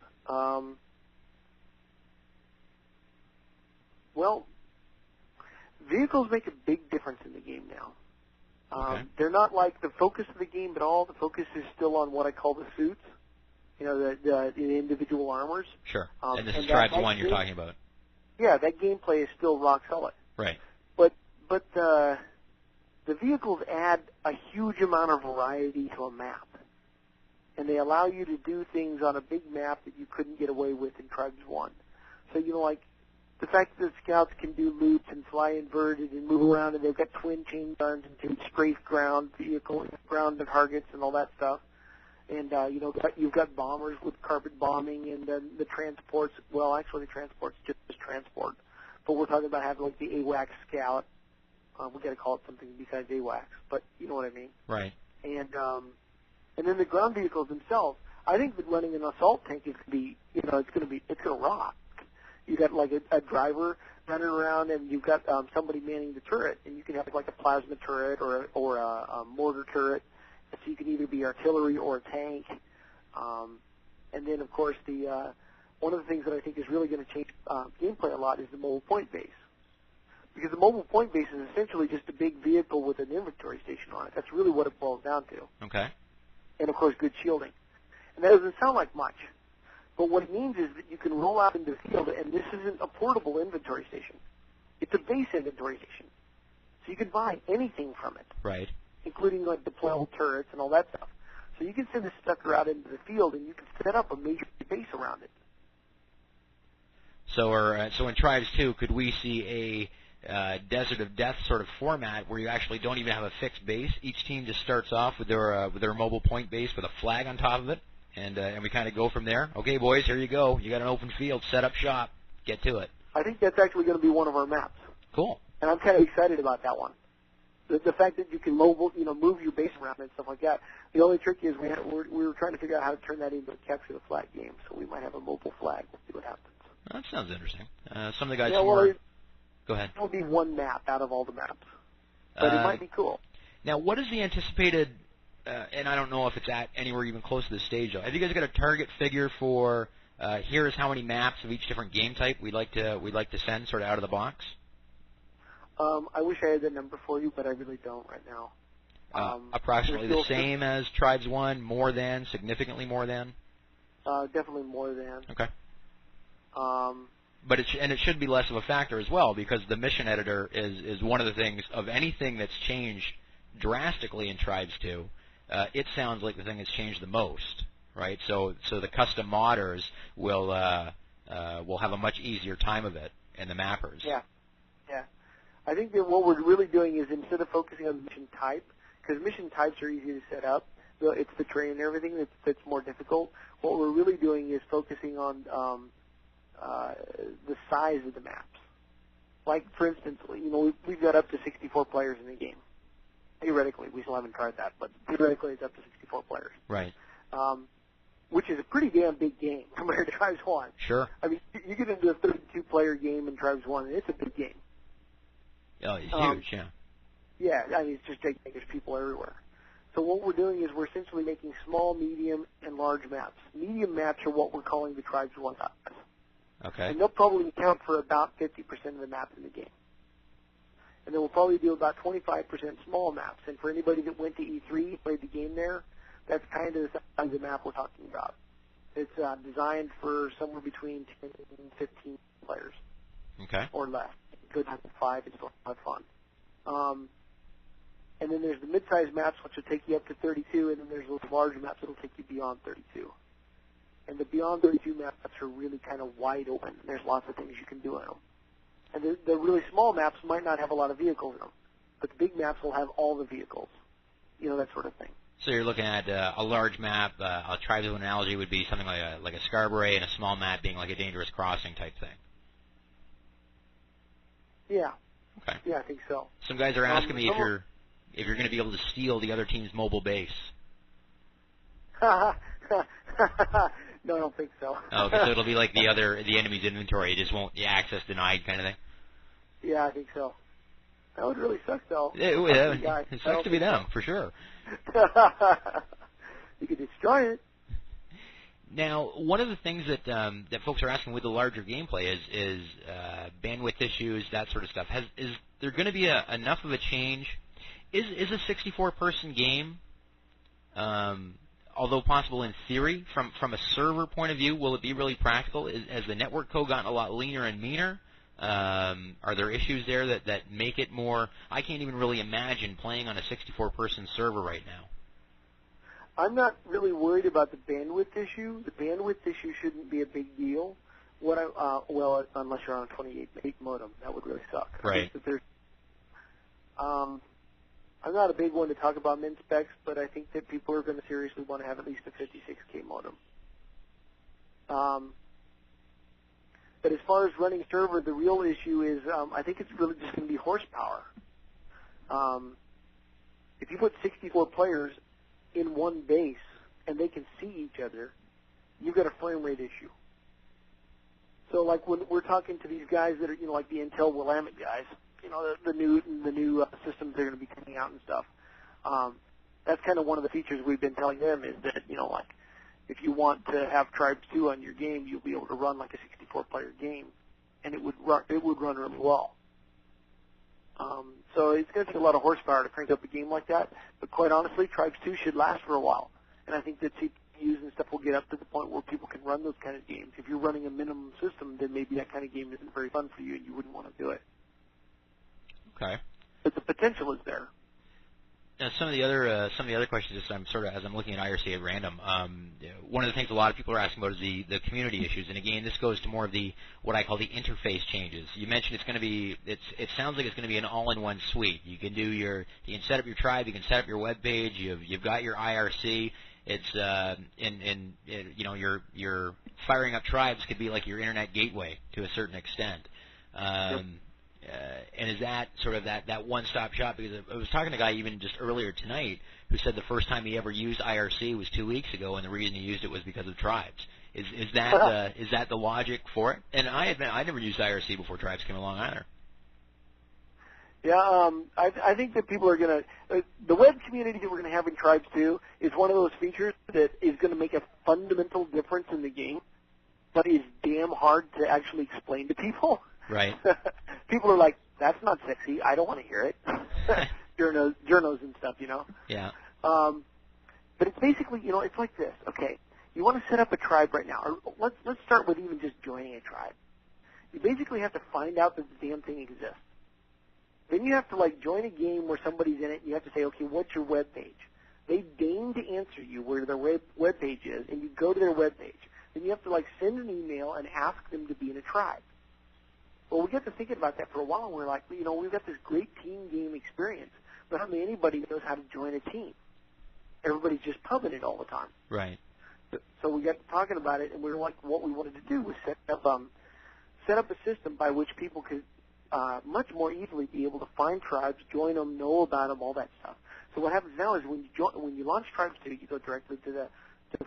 Well, vehicles make a big difference in the game now. Okay. They're not like the focus of the game at all. The focus is still on what I call the suits, the individual armors. Sure. And this is Tribes 1 you're talking about. Yeah, that gameplay is still rock solid. Right. But the vehicles add a huge amount of variety to a map. And they allow you to do things on a big map that you couldn't get away with in Tribes 1. So, like, the fact that scouts can do loops and fly inverted and move around, and they've got twin chain guns and can strafe ground targets and all that stuff. And, you've got bombers with carpet bombing, and then the transports, well, actually the transport's just transport. But we're talking about having, like, the AWACS scout. We got to call it something besides AWACS, but you know what I mean. Right. And then the ground vehicles themselves, I think that running an assault tank is going to be, it's going to rock. You got like a driver running around, and you've got somebody manning the turret, and you can have like a plasma turret or a mortar turret. So you can either be artillery or a tank. And then of course one of the things that I think is really going to change gameplay a lot is the mobile point base, because the mobile point base is essentially just a big vehicle with an inventory station on it. That's really what it boils down to. Okay. And of course good shielding. And that doesn't sound like much. But what it means is that you can roll out into the field, and this isn't a portable inventory station. It's a base inventory station. So you can buy anything from it. Right. Including like deployable turrets and all that stuff. So you can send this sucker out into the field, and you can set up a major base around it. So in Tribes 2, could we see a Desert of Death sort of format where you actually don't even have a fixed base? Each team just starts off with their mobile point base with a flag on top of it? And we kind of go from there. Okay, boys, here you go. You got an open field. Set up shop. Get to it. I think that's actually going to be one of our maps. Cool. And I'm kind of excited about that one. the fact that you can move your base around and stuff like that. The only trick is we were trying to figure out how to turn that into a capture the flag game. So we might have a mobile flag. We'll see what happens. That sounds interesting. Some of the guys go ahead. It'll be one map out of all the maps, but it might be cool. Now, what is the anticipated? And I don't know if it's at anywhere even close to this stage. Though. Have you guys got a target figure for? Here's how many maps of each different game type we'd like to send sort of out of the box. I wish I had the number for you, but I really don't right now. Approximately the same as Tribes 1, more than, significantly more than? Definitely more than. Okay. But it should be less of a factor as well, because the mission editor is one of the things of anything that's changed drastically in Tribes 2. It sounds like the thing that's changed the most, right? So the custom modders will have a much easier time of it, and the mappers. Yeah. I think that what we're really doing is instead of focusing on mission type, because mission types are easy to set up, it's the terrain and everything that's more difficult. What we're really doing is focusing on the size of the maps. Like, for instance, we've got up to 64 players in the game. Theoretically, we still haven't tried that, but theoretically it's up to 64 players. Right. Which is a pretty damn big game compared to Tribes 1. Sure. I mean, you get into a 32-player game in Tribes 1, and it's a big game. Oh, it's huge, yeah. Yeah, I mean, it's just gigantic. There's people everywhere. So what we're doing is we're essentially making small, medium, and large maps. Medium maps are what we're calling the Tribes 1 maps. Okay. And they'll probably account for about 50% of the maps in the game. And then we'll probably do about 25% small maps. And for anybody that went to E3, played the game there, that's kind of the size of the map we're talking about. It's designed for somewhere between 10 and 15 players. Okay. Or less. Good to 5 and still have fun. And then there's the mid-sized maps, which will take you up to 32, and then there's those larger maps that will take you beyond 32. And the beyond 32 maps are really kind of wide open. There's lots of things you can do in them. And the really small maps might not have a lot of vehicles in them, but the big maps will have all the vehicles, that sort of thing. So you're looking at a large map. A Tribes analogy would be something like a Scarborough, and a small map being like a Dangerous Crossing type thing. Yeah. Okay. Yeah, I think so. Some guys are asking me if you're going to be able to steal the other team's mobile base. No, I don't think so. Okay, so it'll be like the enemy's inventory. It just won't access denied kind of thing. Yeah, I think so. That would really suck, though. It sucks to be them, for sure. You could destroy it. Now, one of the things that folks are asking with the larger gameplay is bandwidth issues, that sort of stuff. Is there going to be enough of a change? Is a 64-person game, although possible in theory, from a server point of view, will it be really practical? Has the network code gotten a lot leaner and meaner? Are there issues there that make it more? I can't even really imagine playing on a 64-person server right now. I'm not really worried about the bandwidth issue. The bandwidth issue shouldn't be a big deal. Well, unless you're on a 28 modem, that would really suck. Right. I'm not a big one to talk about min specs, but I think that people are going to seriously want to have at least a 56K modem. But as far as running server, the real issue is I think it's really just going to be horsepower. If you put 64 players in one base and they can see each other, you've got a frame rate issue. So like when we're talking to these guys that are, like the Intel Willamette guys, the new systems that are going to be coming out and stuff. That's kind of one of the features we've been telling them is that, like if you want to have Tribes 2 on your game, you'll be able to run like a 64-player game, and it would run really well. So it's going to take a lot of horsepower to crank up a game like that. But quite honestly, Tribes 2 should last for a while. And I think that CPUs and stuff will get up to the point where people can run those kind of games. If you're running a minimum system, then maybe that kind of game isn't very fun for you and you wouldn't want to do it. Okay. But the potential is there. Now, some of the other questions, as I'm looking at IRC at random, one of the things a lot of people are asking about is the community issues, and again, this goes to more of what I call the interface changes. You mentioned it's going to be, it sounds like it's going to be an all-in-one suite. You can you can set up your tribe, you can set up your web page, you've got your IRC. It's your firing up tribes could be like your internet gateway to a certain extent. Yep. And is that sort of that one-stop shop? Because I was talking to a guy even just earlier tonight who said the first time he ever used IRC was 2 weeks ago, and the reason he used it was because of tribes. Is that the logic for it? And I admit I never used IRC before tribes came along either. Yeah, I think that people are going to the web community that we're going to have in Tribes 2 is one of those features that is going to make a fundamental difference in the game, but is damn hard to actually explain to people. Right. People are like, that's not sexy. I don't want to hear it. Journos and stuff, Yeah. But it's basically, it's like this. Okay, you want to set up a tribe right now. Or let's start with even just joining a tribe. You basically have to find out that the damn thing exists. Then you have to join a game where somebody's in it, and you have to say, okay, what's your web page? They deign to answer you where their web page is, and you go to their web page. Then you have to send an email and ask them to be in a tribe. Well, we got to thinking about that for a while, and we're like, we've got this great team game experience, but hardly anybody knows how to join a team. Everybody's just pubbing it all the time. Right. So we got to talking about it, and we were like, what we wanted to do was set up a system by which people could much more easily be able to find tribes, join them, know about them, all that stuff. So what happens now is when you launch Tribes 2, you go directly to the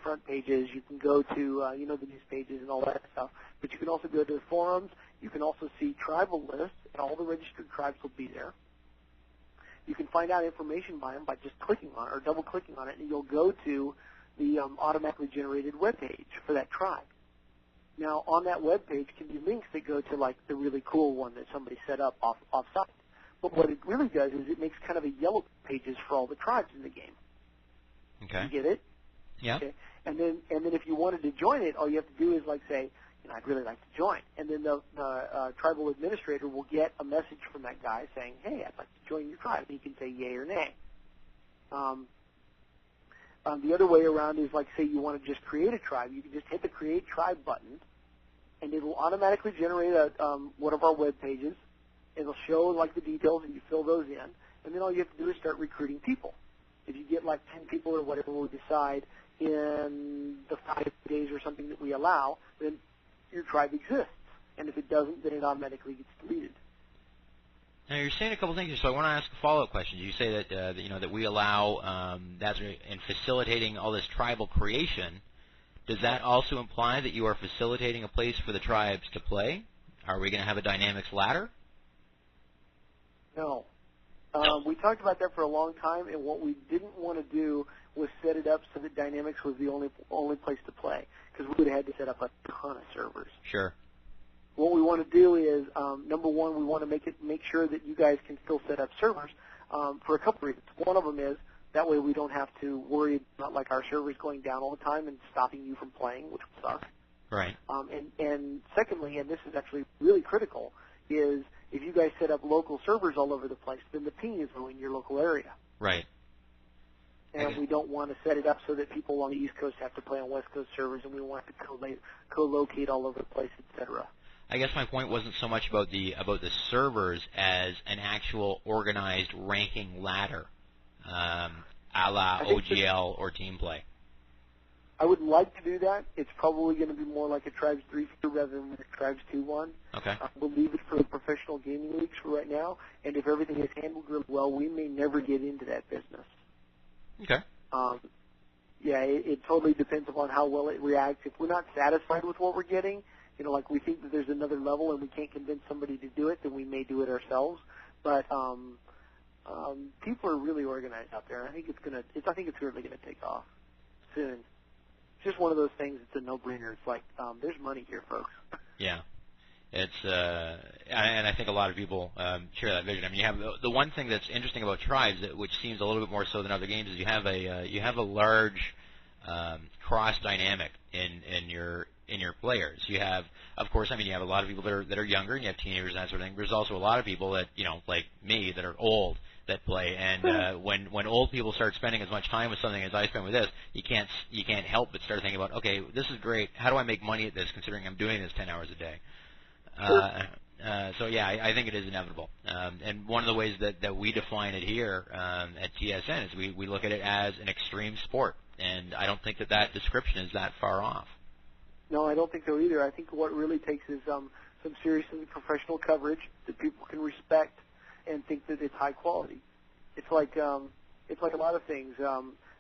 front pages. You can go to the news pages and all that stuff. But you can also go to the forums. You can also see tribal lists, and all the registered tribes will be there. You can find out information by them by just clicking on it or double-clicking on it, and you'll go to the automatically generated web page for that tribe. Now, on that web page can be links that go to, the really cool one that somebody set up off-site. But what it really does is it makes kind of a yellow pages for all the tribes in the game. Okay. You get it? Yeah. Okay. And then if you wanted to join it, all you have to do is, say, I'd really like to join. And then the tribal administrator will get a message from that guy saying, hey, I'd like to join your tribe. And he can say yay or nay. The other way around is, say you want to just create a tribe. You can just hit the Create Tribe button, and it will automatically generate one of our web pages. It'll show, the details, and you fill those in. And then all you have to do is start recruiting people. If you get, 10 people or whatever we decide in the 5 days or something that we allow, then your tribe exists. And if it doesn't, then it automatically gets deleted. Now you're saying a couple things here, so I want to ask a follow-up question. You say that that we allow that in facilitating all this tribal creation. Does that also imply that you are facilitating a place for the tribes to play? Are we going to have a dynamics ladder? No. We talked about that for a long time, and what we didn't want to do was set it up so that dynamics was the only place to play, because we would have had to set up a ton of servers. Sure. What we want to do is, number one, we want to make sure that you guys can still set up servers for a couple reasons. One of them is that way we don't have to worry about our servers going down all the time and stopping you from playing, which would suck. Right. And secondly, and this is actually really critical, is if you guys set up local servers all over the place, then the ping is in your local area. Right. And we don't want to set it up so that people on the East Coast have to play on West Coast servers, and we want to co-locate all over the place, etc. I guess my point wasn't so much about the servers as an actual organized ranking ladder, a la OGL or team play. I would like to do that. It's probably going to be more like a Tribes 3 rather than a Tribes 2 one. Okay. We'll leave it for the professional gaming leagues for right now, and if everything is handled really well, we may never get into that business. Okay. It totally depends upon how well it reacts. If we're not satisfied with what we're getting, we think that there's another level and we can't convince somebody to do it, then we may do it ourselves. But people are really organized out there. I think it's really gonna take off soon. It's just one of those things. It's a no-brainer. It's there's money here, folks. Yeah. It's and I think a lot of people share that vision. I mean, you have the one thing that's interesting about Tribes, which seems a little bit more so than other games, is you have a large cross dynamic in your players. You have, of course, you have a lot of people that are younger, and you have teenagers and that sort of thing. There's also a lot of people that like me, that are old, that play. And when old people start spending as much time with something as I spend with this, you can't help but start thinking about, okay, this is great. How do I make money at this, considering I'm doing this 10 hours a day? So yeah, I think it is inevitable. And one of the ways that we define it here at TSN is we look at it as an extreme sport, and I don't think that description is that far off. No, I don't think so either. I think what it really takes is some seriously professional coverage that people can respect and think that it's high quality. It's like a lot of things.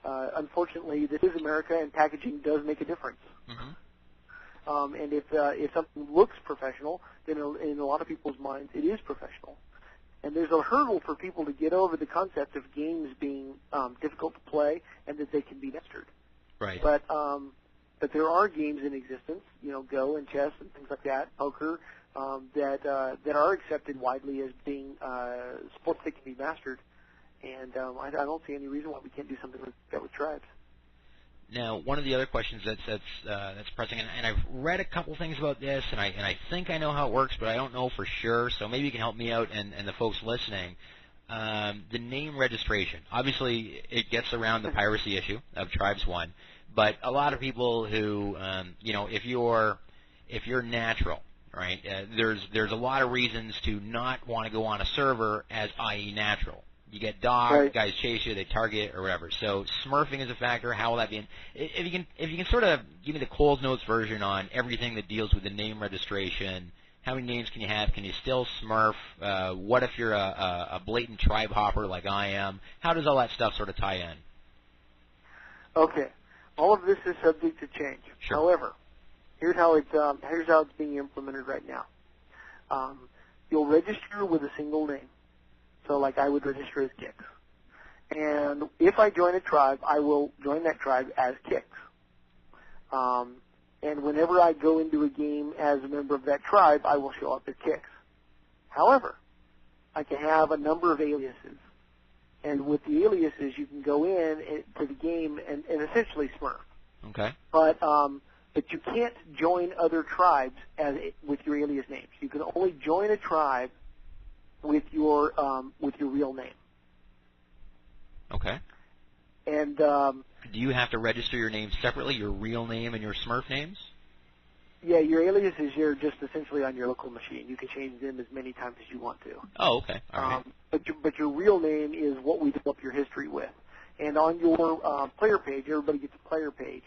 Unfortunately, this is America, and packaging does make a difference. Mm-hmm. And if something looks professional, then in a lot of people's minds, it is professional. And there's a hurdle for people to get over the concept of games being difficult to play and that they can be mastered. Right. But there are games in existence, Go and chess and things like that, poker, that are accepted widely as being sports that can be mastered. And I don't see any reason why we can't do something like that with tribes. Now, one of the other questions that's pressing, and I've read a couple things about this, and I think I know how it works, but I don't know for sure. So maybe you can help me out and the folks listening. The name registration. Obviously, it gets around the piracy issue of Tribes One, but a lot of people who, if you're natural, right? There's a lot of reasons to not want to go on a server as i.e. natural. You get dogged, right. Guys chase you, they target or whatever. So smurfing is a factor. How will that be? If you can sort of give me the Coles Notes version on everything that deals with the name registration. How many names can you have? Can you still smurf? What if you're a blatant tribe hopper like I am? How does all that stuff sort of tie in? Okay, all of this is subject to change. Sure. However, here's how it's being implemented right now. You'll register with a single name. So, like I would register as Kix. And if I join a tribe, I will join that tribe as Kix. And whenever I go into a game as a member of that tribe, I will show up as Kix. However, I can have a number of aliases. And with the aliases, you can go in to the game and essentially smurf. Okay. But you can't join other tribes with your alias names. You can only join a tribe with your real name. Okay. And do you have to register your name separately, your real name and your Smurf names? Yeah, your aliases are just essentially on your local machine. You can change them as many times as you want to. Oh, okay. All right. But your real name is what we develop your history with. And on your player page, everybody gets a player page.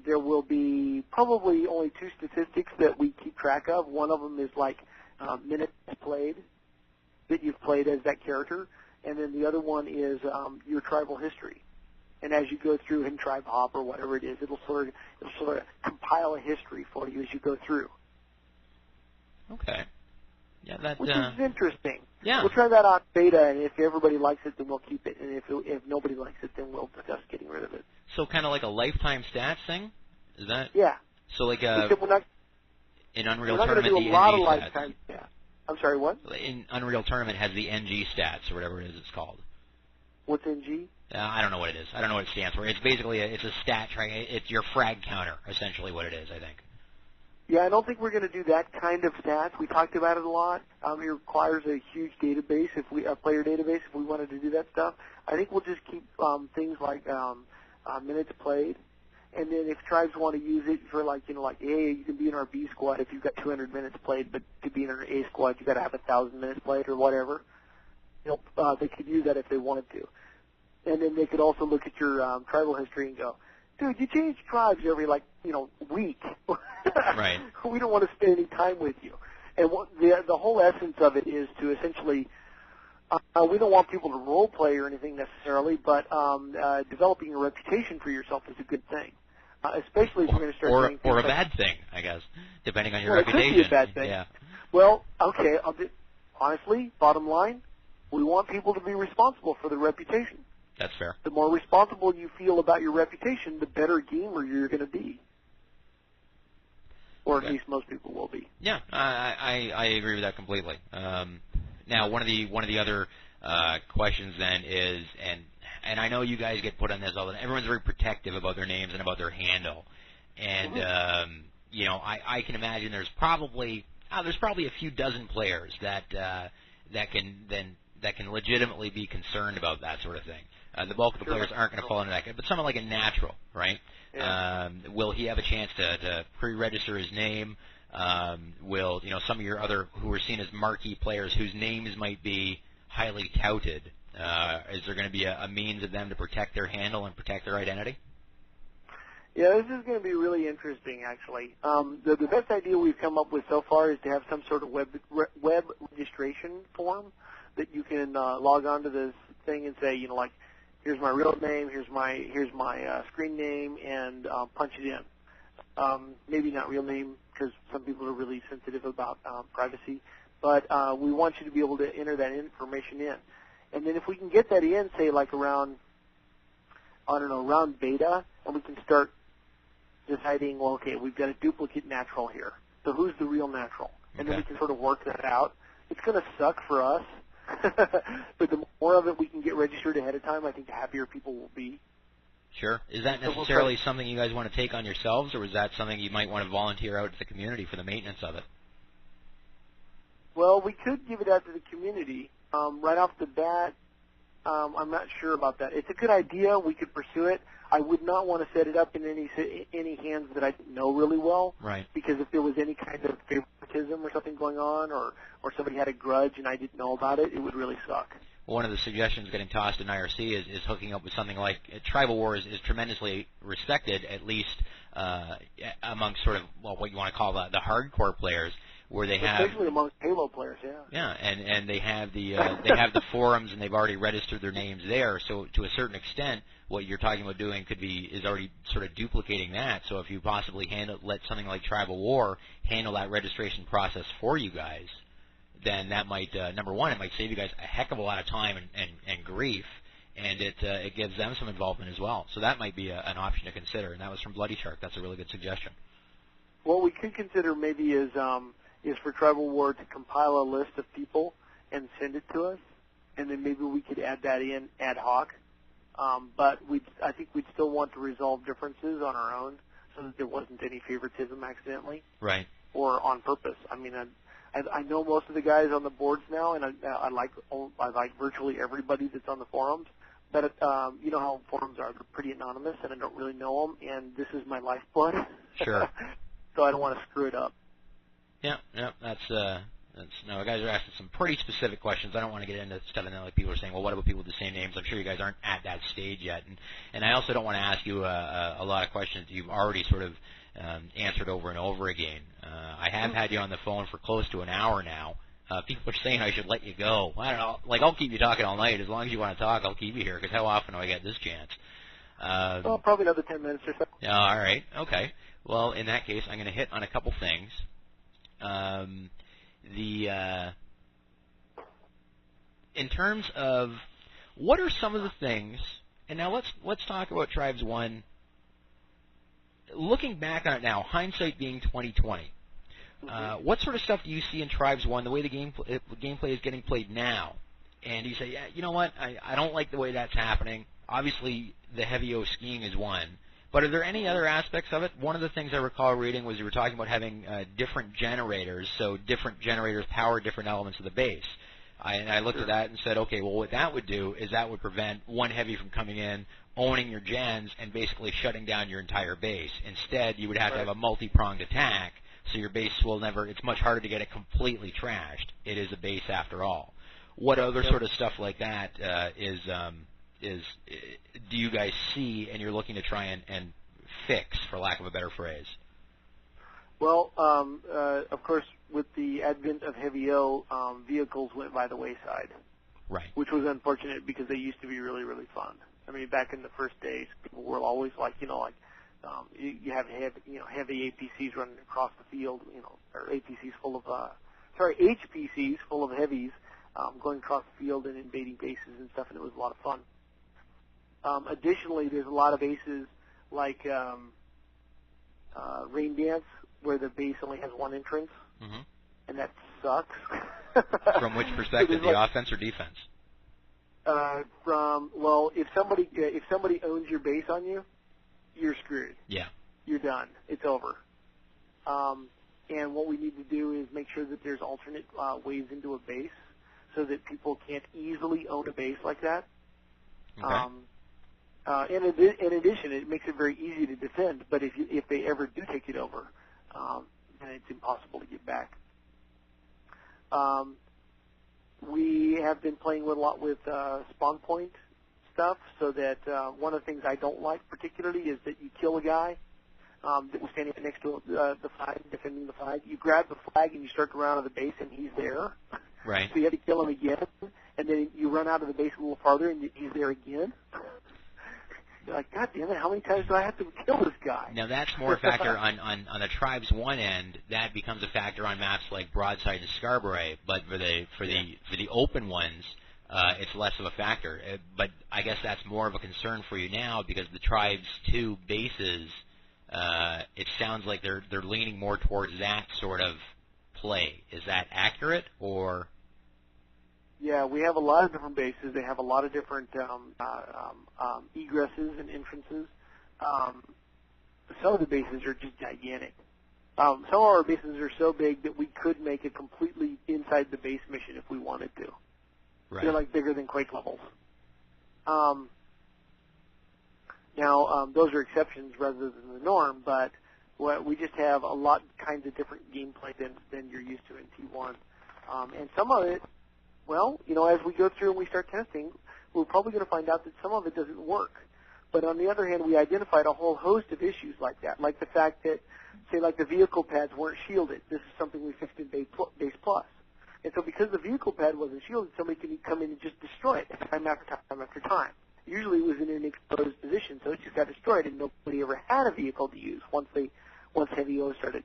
There will be probably only two statistics that we keep track of. One of them is like minutes played that you've played as that character, and then the other one is your tribal history. And as you go through in Tribe Hop or whatever it is, it'll sort of compile a history for you as you go through. Okay. Yeah, which is interesting. Yeah. We'll try that on beta, and if everybody likes it, then we'll keep it, and if nobody likes it, then we'll discuss getting rid of it. So kind of like a lifetime stats thing, is that? Yeah. So like Except we're not Unreal going to Tournament, do the a lot of NG lifetime. stats. Yeah. I'm sorry, what? In Unreal Tournament has the NG stats or whatever it is it's called. What's NG? I don't know what it is. I don't know what it stands for. It's basically it's a stat track. It's your frag counter, essentially what it is, I think. Yeah, I don't think we're going to do that kind of stats. We talked about it a lot. It requires a huge database, a player database, if we wanted to do that stuff. I think we'll just keep things like minutes played, and then if tribes want to use it for hey, you can be in our B squad if you've got 200 minutes played, but to be in our A squad, you've got to have 1,000 minutes played or whatever. They could use that if they wanted to. And then they could also look at your tribal history and go, dude, you change tribes every week. Right. We don't want to spend any time with you. And the whole essence of it is to essentially, we don't want people to role play or anything necessarily, but developing a reputation for yourself is a good thing, especially if you're going to start doing things or a bad thing, I guess, depending on your reputation. It could be a bad thing. Yeah. Well, okay. Honestly, bottom line, we want people to be responsible for their reputation. That's fair. The more responsible you feel about your reputation, the better gamer you're going to be. Or at least most people will be. Yeah, I agree with that completely. Now, one of the other questions then is, and I know you guys get put on this all the time. Everyone's very protective about their names and about their handle, and I can imagine there's probably a few dozen players that can legitimately be concerned about that sort of thing. The bulk of the players aren't going to fall into that, but someone like a natural, right? Yeah. Will he have a chance to pre-register his name? Will some of your other who are seen as marquee players whose names might be highly touted? Is there going to be a means of them to protect their handle and protect their identity? Yeah, this is going to be really interesting, actually. The best idea we've come up with so far is to have some sort of web registration form that you can log on to this thing and say, like, here's my real name, here's my screen name, and punch it in. Maybe not real name because some people are really sensitive about privacy, but we want you to be able to enter that information in. And then if we can get that in, say, like around beta, and we can start deciding, well, okay, we've got a duplicate natural here. So who's the real natural? And then we can sort of work that out. It's going to suck for us, but the more of it we can get registered ahead of time, I think the happier people will be. Sure. Is that necessarily something you guys want to take on yourselves, or is that something you might want to volunteer out to the community for the maintenance of it? Well, we could give it out to the community. Right off the bat, I'm not sure about that. It's a good idea. We could pursue it. I would not want to set it up in any hands that I didn't know really well. Right. Because if there was any kind of favoritism or something going on, or somebody had a grudge and I didn't know about it, it would really suck. One of the suggestions getting tossed in IRC is hooking up with something like Tribal Wars is tremendously respected, at least among sort of what you want to call the hardcore players, where they have, especially amongst Halo players, yeah. Yeah, and they have the the forums, and they've already registered their names there. So to a certain extent, what you're talking about doing is already sort of duplicating that. So if you possibly let something like Tribal War handle that registration process for you guys, then that might number one, it might save you guys a heck of a lot of time and grief, and it gives them some involvement as well. So that might be an option to consider. And that was from Bloody Shark. That's a really good suggestion. What we could consider maybe is for Tribal War to compile a list of people and send it to us, and then maybe we could add that in ad hoc. But I think we'd still want to resolve differences on our own so that there wasn't any favoritism accidentally. Right. Or on purpose. I mean, I know most of the guys on the boards now, and I like virtually everybody that's on the forums. But you know how forums are; they're pretty anonymous, and I don't really know them. And this is my lifeblood. Sure. So I don't want to screw it up. Yeah, that's no, guys are asking some pretty specific questions. I don't want to get into stuff, and then like people are saying, well, what about people with the same names? I'm sure you guys aren't at that stage yet, and I also don't want to ask you a lot of questions that you've already sort of answered over and over again. I have had you on the phone for close to an hour now. People are saying I should let you go. I don't know. Like, I'll keep you talking all night. As long as you want to talk, I'll keep you here, because how often do I get this chance? Well, probably another 10 minutes or so. Yeah, all right. Okay. Well, in that case, I'm going to hit on a couple things. In terms of what are some of the things, and now let's talk about Tribes 1. Looking back on it now, hindsight being 2020, what sort of stuff do you see in Tribes 1, the way the gameplay is getting played now? And you say, yeah, you know what, I don't like the way that's happening. Obviously, the heavy O skiing is one. But are there any other aspects of it? One of the things I recall reading was you were talking about having different generators, so different generators power different elements of the base. I looked at that and said, okay, well, what that would do is that would prevent one heavy from coming in, owning your gens, and basically shutting down your entire base. Instead, you would have to have a multi-pronged attack, so your base will never, it's much harder to get it completely trashed. It is a base after all. What other sort of stuff like that do you guys see and you're looking to try and fix, for lack of a better phrase? Well, of course, with the advent of heavy O, vehicles went by the wayside. Right. Which was unfortunate because they used to be really, really fun. I mean, back in the first days, people were always like, you have heavy APCs running across the field, or APCs full of, HPCs full of heavies going across the field and invading bases and stuff, and it was a lot of fun. Additionally, there's a lot of bases like Rain Dance, where the base only has one entrance, and that sucks. From which perspective, the offense or defense? If somebody owns your base on you, you're screwed. Yeah. You're done. It's over. And what we need to do is make sure that there's alternate ways into a base so that people can't easily own a base like that. Okay. In addition, it makes it very easy to defend, but if they ever do take it over, then it's impossible to get back. We have been playing a lot with spawn point stuff so that one of the things I don't like particularly is that you kill a guy that was standing next to the flag, defending the flag. You grab the flag and you start to run out of the base, and he's there. Right. So you have to kill him again, and then you run out of the base a little farther, and he's there again. You're like, God damn it, how many times do I have to kill this guy? Now that's more a factor on the tribe's one end. That becomes a factor on maps like Broadside and Scarborough. But for the open ones, it's less of a factor. But I guess that's more of a concern for you now because the tribe's two bases. It sounds like they're leaning more towards that sort of play. Is that accurate or? Yeah, we have a lot of different bases. They have a lot of different egresses and entrances. Some of the bases are just gigantic. Some of our bases are so big that we could make it completely inside the base mission if we wanted to. Right. They're like bigger than Quake levels. Now, those are exceptions rather than the norm, but we just have a lot kinds of different gameplay than you're used to in T1. And some of it, well, as we go through and we start testing, we're probably going to find out that some of it doesn't work. But on the other hand, we identified a whole host of issues like that, like the fact that, say, like the vehicle pads weren't shielded. This is something we fixed in Base Plus. And so because the vehicle pad wasn't shielded, somebody can come in and just destroy it time after time after time. Usually it was in an exposed position, so it just got destroyed, and nobody ever had a vehicle to use once Heavy O started.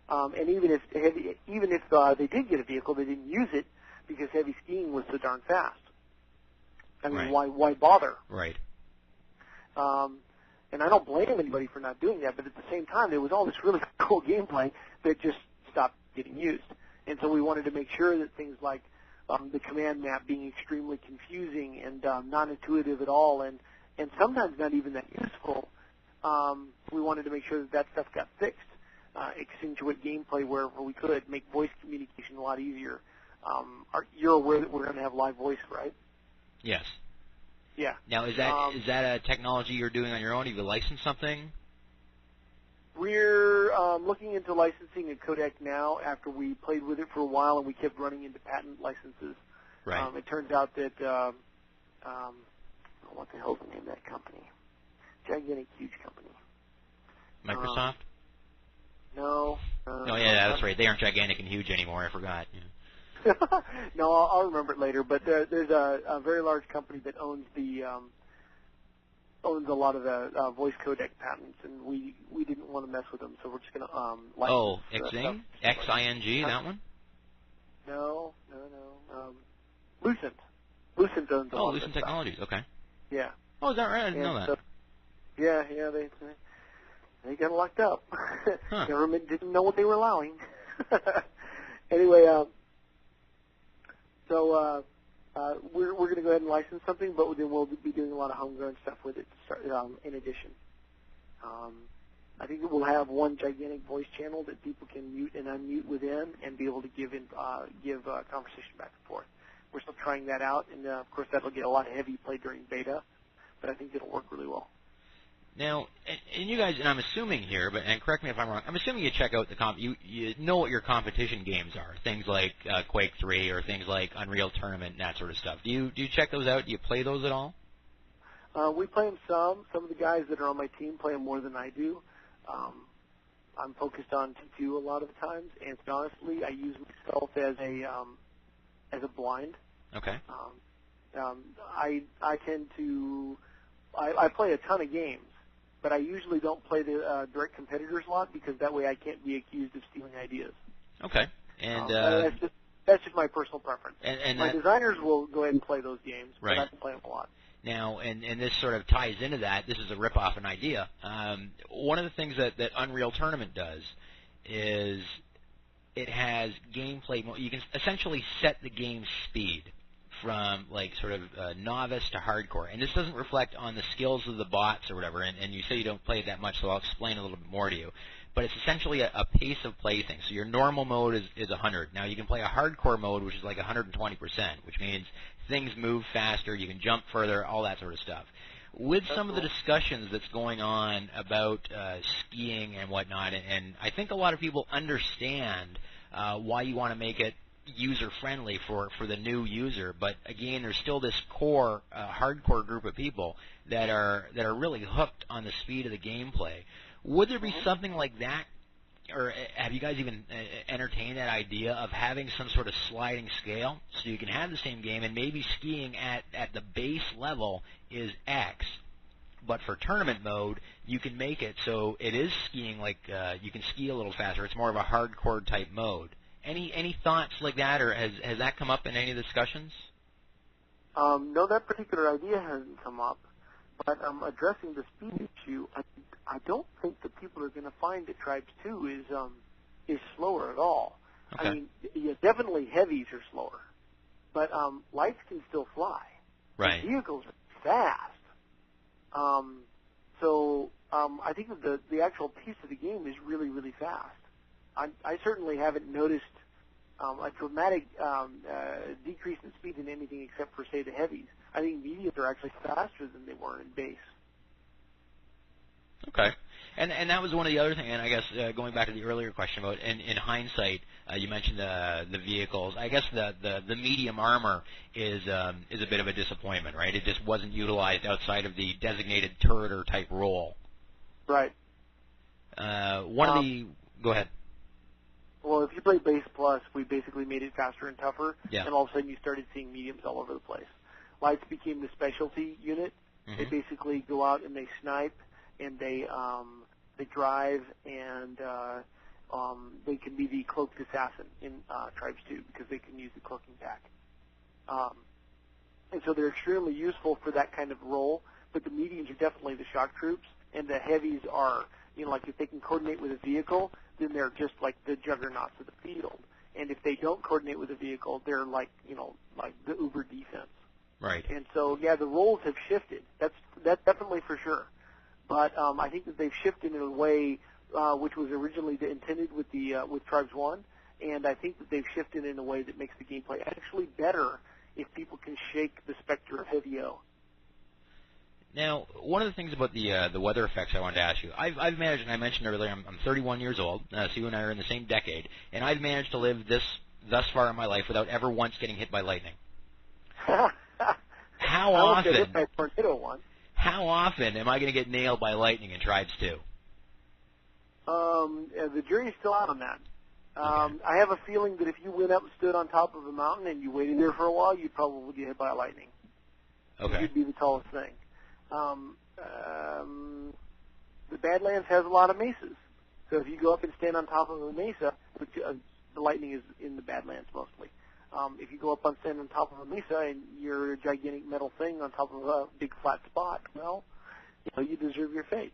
And even if they did get a vehicle, they didn't use it because Heavy Skiing was so darn fast. I mean, right. why bother? Right. And I don't blame anybody for not doing that, but at the same time, there was all this really cool gameplay that just stopped getting used. And so we wanted to make sure that things like the command map being extremely confusing and non-intuitive at all, and sometimes not even that useful, we wanted to make sure that stuff got fixed. Accentuate gameplay wherever we could, make voice communication a lot easier. You're aware that we're going to have live voice, right? Yes. Yeah. Now, is that a technology you're doing on your own? Have you licensed something? We're looking into licensing a codec now after we played with it for a while and we kept running into patent licenses. Right. It turns out that, what the hell's the name of that company? Gigantic, huge company. Microsoft? No. Oh, yeah, that's right. They aren't gigantic and huge anymore. I forgot. Yeah. No, I'll remember it later. But there's a very large company that owns a lot of the voice codec patents, and we didn't want to mess with them, so we're just going to license. Xing? X-I-N-G, that one? No. Lucent. Lucent owns a lot of Lucent stuff. Technologies. Okay. Yeah. Oh, is that right? I didn't know that. So, yeah, they got locked up. Huh. Government didn't know what they were allowing. Anyway, so we're going to go ahead and license something, but then we'll be doing a lot of homegrown stuff with it in addition. I think that we'll have one gigantic voice channel that people can mute and unmute within and be able to give conversation back and forth. We're still trying that out, and of course that'll get a lot of heavy play during beta, but I think it'll work really well. Now, and you guys, and I'm assuming here, and correct me if I'm wrong, I'm assuming you check out you know what your competition games are, things like Quake 3 or things like Unreal Tournament and that sort of stuff. Do you check those out? Do you play those at all? We play them some. Some of the guys that are on my team play them more than I do. I'm focused on T2 a lot of the times, and honestly, I use myself as a blind. Okay. I tend to I play a ton of games, but I usually don't play the direct competitors a lot because that way I can't be accused of stealing ideas. Okay. And that's just my personal preference. And my designers will go ahead and play those games, right. but I don't play them a lot. Now, and this sort of ties into that. This is a rip-off an idea. One of the things that Unreal Tournament does is it has gameplay. You can essentially set the game speed from like sort of novice to hardcore, and this doesn't reflect on the skills of the bots or whatever. And you say you don't play it that much, so I'll explain a little bit more to you. But it's essentially a pace of play thing. So your normal mode is 100. Now you can play a hardcore mode, which is like 120%, which means things move faster, you can jump further, all that sort of stuff. With some of the discussions that's going on about skiing and whatnot, and I think a lot of people understand why you want to make it user-friendly for the new user. But again, there's still this core, hardcore group of people that are really hooked on the speed of the gameplay. Would there be something like that, or have you guys even entertained that idea of having some sort of sliding scale so you can have the same game and maybe skiing at the base level is X, but for tournament mode you can make it so it is skiing like you can ski a little faster. It's more of a hardcore type mode. Any thoughts like that, or has that come up in any of the discussions? No, that particular idea hasn't come up. But addressing the speed issue, I don't think that people are going to find that Tribes 2 is slower at all. Okay. I mean, yeah, definitely heavies are slower, but lights can still fly. Right. The vehicles are fast. So I think that the actual pace of the game is really, really fast. I certainly haven't noticed a dramatic decrease in speed in anything except for, say, the heavies. I think mediums are actually faster than they were in base. Okay. And that was one of the other things, and I guess going back to the earlier question about, in hindsight, you mentioned the vehicles. I guess the medium armor is a bit of a disappointment, right? It just wasn't utilized outside of the designated turreter type role. Right. Go ahead. Well, if you play Base Plus, we basically made it faster and tougher, Yeah. and all of a sudden you started seeing mediums all over the place. Lights became the specialty unit. Mm-hmm. They basically go out and they snipe, and they drive, and they can be the cloaked assassin in Tribes 2 because they can use the cloaking pack. And so they're extremely useful for that kind of role, but the mediums are definitely the shock troops, and the heavies are, like if they can coordinate with a vehicle, then they're just like the juggernauts of the field. And if they don't coordinate with a vehicle, they're like the uber defense. Right. And so, yeah, the roles have shifted. That's definitely for sure. But I think that they've shifted in a way which was originally intended with Tribes 1, and I think that they've shifted in a way that makes the gameplay actually better if people can shake the specter of heavy O. Now, one of the things about the weather effects I wanted to ask you, I've managed, and I mentioned earlier, I'm 31 years old, so you and I are in the same decade, and I've managed to live thus far in my life without ever once getting hit by lightning. How often? I won't get hit by a tornado once. How often am I going to get nailed by lightning in Tribes 2? The jury's still out on that. Okay. I have a feeling that if you went up and stood on top of a mountain and you waited there for a while, you'd probably get hit by lightning. Okay. You'd be the tallest thing. The Badlands has a lot of mesas. So if you go up and stand on top of a mesa, which the lightning is in the Badlands mostly. If you go up and stand on top of a mesa and you're a gigantic metal thing on top of a big flat spot, well, you deserve your fate.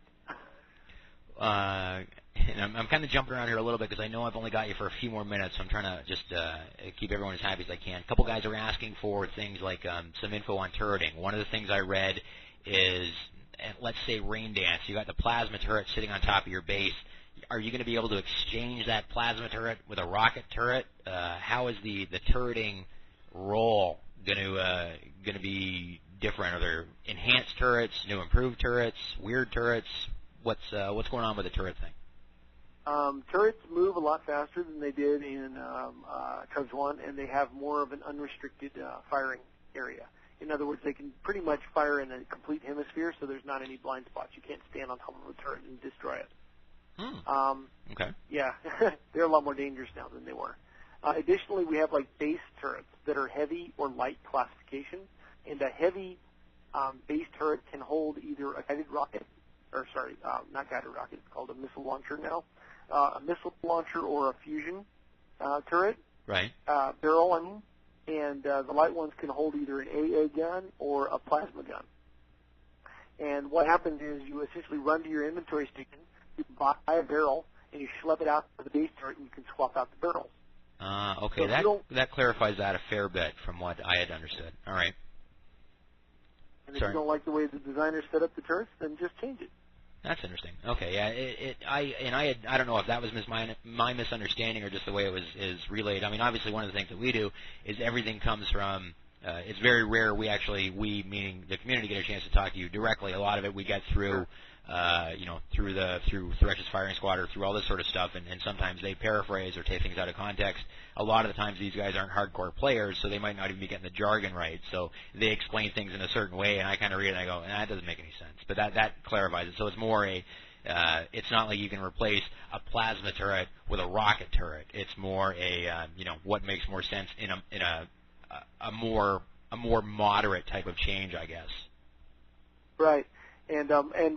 And I'm kind of jumping around here a little bit because I know I've only got you for a few more minutes, so I'm trying to just keep everyone as happy as I can. A couple guys are asking for things like some info on turreting. One of the things I read is, let's say, rain dance. You got the plasma turret sitting on top of your base. Are you going to be able to exchange that plasma turret with a rocket turret? How is the turreting role going to be different? Are there enhanced turrets, new improved turrets, weird turrets? What's going on with the turret thing? Turrets move a lot faster than they did in Tribes 1, and they have more of an unrestricted firing area. In other words, they can pretty much fire in a complete hemisphere, so there's not any blind spots. You can't stand on top of a turret and destroy it. Okay. Yeah, they're a lot more dangerous now than they were. Additionally, we have like base turrets that are heavy or light classification, and a heavy base turret can hold either a guided rocket, not guided rocket, it's called a missile launcher now, a missile launcher or a fusion turret. Right. Barrel, and the light ones can hold either an AA gun or a plasma gun. And what happens is you essentially run to your inventory station, you buy a barrel, and you schlep it out to the base turret, and you can swap out the barrels. Okay, So that clarifies that a fair bit from what I had understood. All right. And if you don't like the way the designers set up the turrets, then just change it. That's interesting. Okay, yeah. I don't know if that was my misunderstanding or just the way it is relayed. I mean, obviously, one of the things that we do is everything comes from. It's very rare we meaning the community, get a chance to talk to you directly. A lot of it we get through. Through Thresh's firing squad or through all this sort of stuff, and sometimes they paraphrase or take things out of context. a lot of the times these guys aren't hardcore players, so they might not even be getting the jargon right. So they explain things in a certain way, and I kind of read it and I go, that doesn't make any sense. But that clarifies it. So it's more it's not like you can replace a plasma turret with a rocket turret. It's more what makes more sense in a more moderate type of change, I guess. Right. And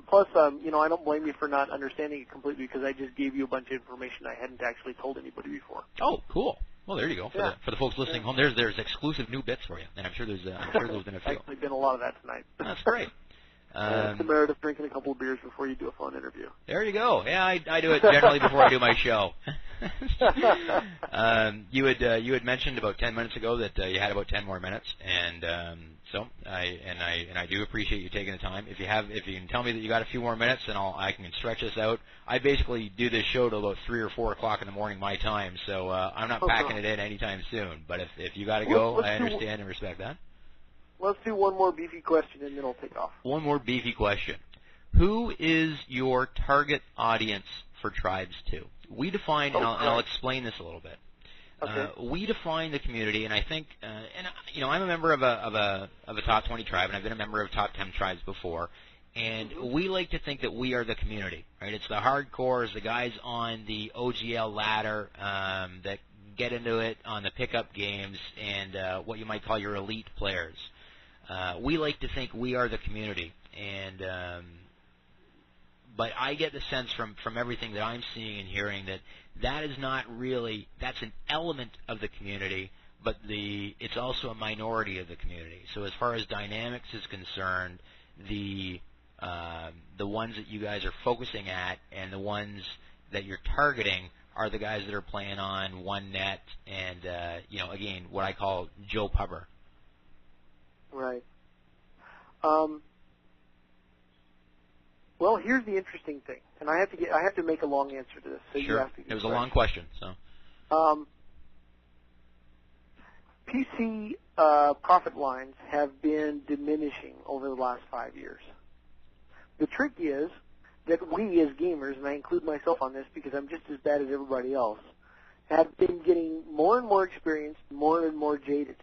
plus, I don't blame you for not understanding it completely because I just gave you a bunch of information I hadn't actually told anybody before. Oh, cool. Well, there you go. For the folks listening home, there's exclusive new bits for you, and I'm sure there's been a few. Actually, been a lot of that tonight. That's great. It's the merit of drinking a couple of beers before you do a phone interview. There you go. Yeah, I do it generally before I do my show. You had mentioned about 10 minutes ago that you had about 10 more minutes, and so I do appreciate you taking the time. If you can tell me that you got a few more minutes, then I can stretch this out. I basically do this show till about 3 or 4 o'clock in the morning my time, so I'm not packing it in anytime soon. But if you got to go, I understand and respect that. Let's do one more beefy question, and then I'll take off. One more beefy question. Who is your target audience for Tribes 2? We define, and I'll explain this a little bit. Okay. We define the community, and I think, I'm a member of a top 20 tribe, and I've been a member of top 10 tribes before, and we like to think that we are the community, right? It's the hardcores, the guys on the OGL ladder that get into it on the pickup games, and what you might call your elite players. We like to think we are the community, and but I get the sense from everything that I'm seeing and hearing that is not really, that's an element of the community, but it's also a minority of the community. So as far as dynamics is concerned, the ones that you guys are focusing at and the ones that you're targeting are the guys that are playing on one net and again, what I call Joe Pubber. Right. Well, here's the interesting thing, and I have to make a long answer to this. So sure. It was a long question, so. PC profit lines have been diminishing over the last 5 years. The trick is that we as gamers, and I include myself on this because I'm just as bad as everybody else, have been getting more and more experienced, more and more jaded.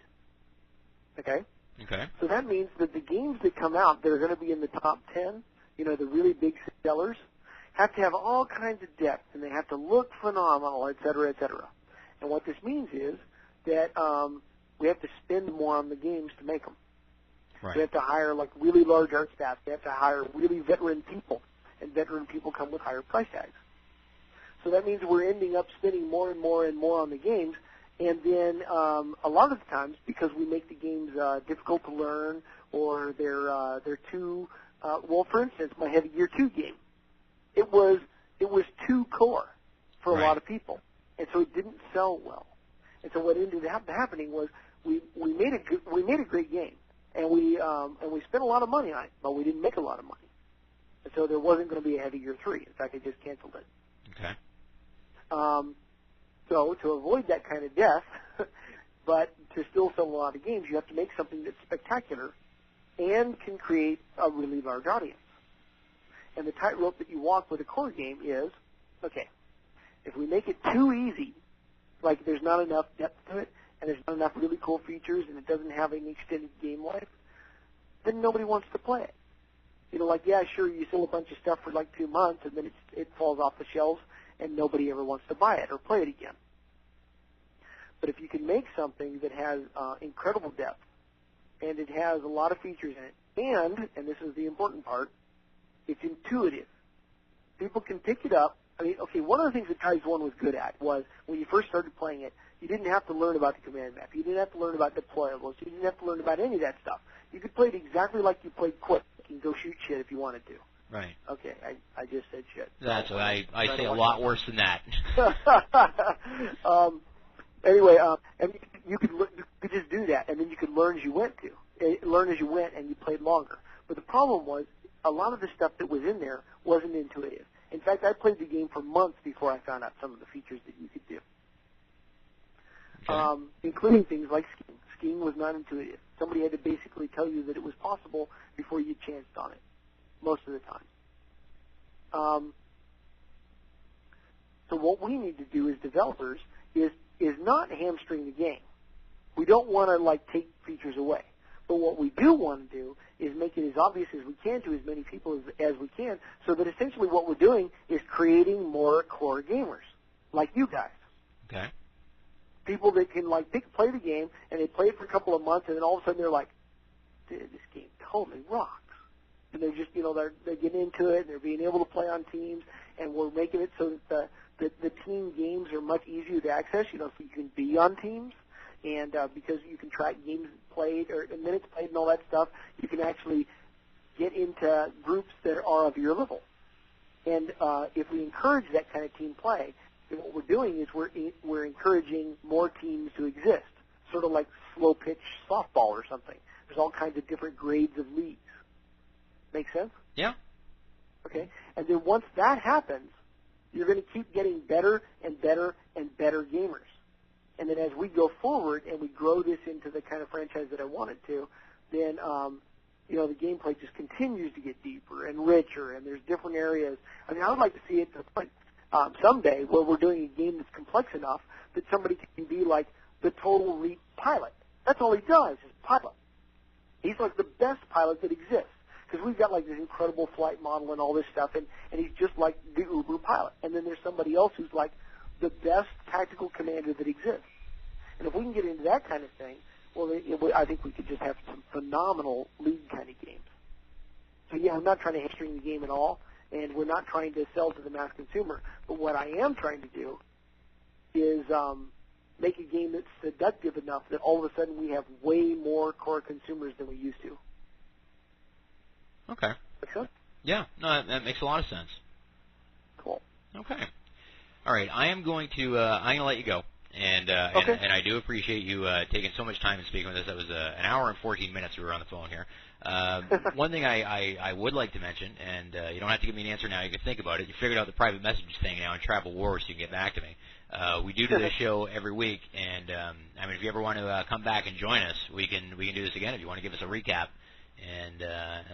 Okay? Okay. So that means that the games that come out that are going to be in the top 10, the really big sellers, have to have all kinds of depth, and they have to look phenomenal, et cetera, et cetera. And what this means is that we have to spend more on the games to make them. Right. We have to hire, really large art staff. We have to hire really veteran people, and veteran people come with higher price tags. So that means we're ending up spending more and more and more on the games. And then a lot of the times, because we make the games difficult to learn, or they're too for instance, my Heavy Gear 2 game, it was too core for a lot of people, and so it didn't sell well. And so what ended up happening was we made a great game, and we spent a lot of money on it, but we didn't make a lot of money, and so there wasn't going to be a Heavy Gear 3. In fact, I just canceled it. Okay. So to avoid that kind of death, but to still sell a lot of games, you have to make something that's spectacular and can create a really large audience. And the tightrope that you walk with a core game is, okay, if we make it too easy, like there's not enough depth to it, and there's not enough really cool features, and it doesn't have any extended game life, then nobody wants to play it. Yeah, sure, you sell a bunch of stuff for 2 months, and then it falls off the shelves, and nobody ever wants to buy it or play it again. But if you can make something that has incredible depth, and it has a lot of features in it, and this is the important part, it's intuitive. People can pick it up. One of the things that Tribes 1 was good at was when you first started playing it, you didn't have to learn about the command map. You didn't have to learn about deployables. You didn't have to learn about any of that stuff. You could play it exactly like you played Quick and go shoot shit if you wanted to. Right. Okay, I just said shit. That's what I say a lot worse than that. Anyway, and you could just do that, and then you could learn as you went, and you played longer. But the problem was a lot of the stuff that was in there wasn't intuitive. In fact, I played the game for months before I found out some of the features that you could do, including things like skiing. Skiing was not intuitive. Somebody had to basically tell you that it was possible before you chanced on it, most of the time. So what we need to do as developers is is not hamstring the game. We don't want to, like, take features away. But what we do want to do is make it as obvious as we can to as many people as we can, so that essentially what we're doing is creating more core gamers, like you guys. Okay. People that can, like, play the game, and they play it for a couple of months, and then all of a sudden they're like, dude, this game totally rocks. And they're just, they're getting into it, and they're being able to play on teams, and we're making it so that the team games are much easier to access, so you can be on teams. And because you can track games played or minutes played and all that stuff, you can actually get into groups that are of your level. And if we encourage that kind of team play, then what we're doing is we're encouraging more teams to exist, sort of like slow pitch softball or something. There's all kinds of different grades of leagues. Make sense? Yeah. Okay. And then once that happens, you're going to keep getting better and better and better gamers. And then as we go forward and we grow this into the kind of franchise that I want it to, then, the gameplay just continues to get deeper and richer, and there's different areas. I mean, I would like to see it to the point someday where we're doing a game that's complex enough that somebody can be like the total elite pilot. That's all he does is pilot. He's like the best pilot that exists, because we've got like this incredible flight model and all this stuff, and he's just like the uber pilot. And then there's somebody else who's like the best tactical commander that exists. And if we can get into that kind of thing, well, I think we could just have some phenomenal league kind of games. So, yeah, I'm not trying to hamstring the game at all, and we're not trying to sell to the mass consumer. But what I am trying to do is make a game that's seductive enough that all of a sudden we have way more core consumers than we used to. Okay. Make sense? Yeah, no, that makes a lot of sense. Cool. Okay. All right, I'm going to let you go, and okay. and I do appreciate you taking so much time and speaking with us. That was an hour and 14 minutes we were on the phone here. One thing I would like to mention, and you don't have to give me an answer now. You can think about it. You figured out the private message thing now in Travel Wars, so you can get back to me. We do this show every week, and I mean, if you ever want to come back and join us, we can do this again. If you want to give us a recap and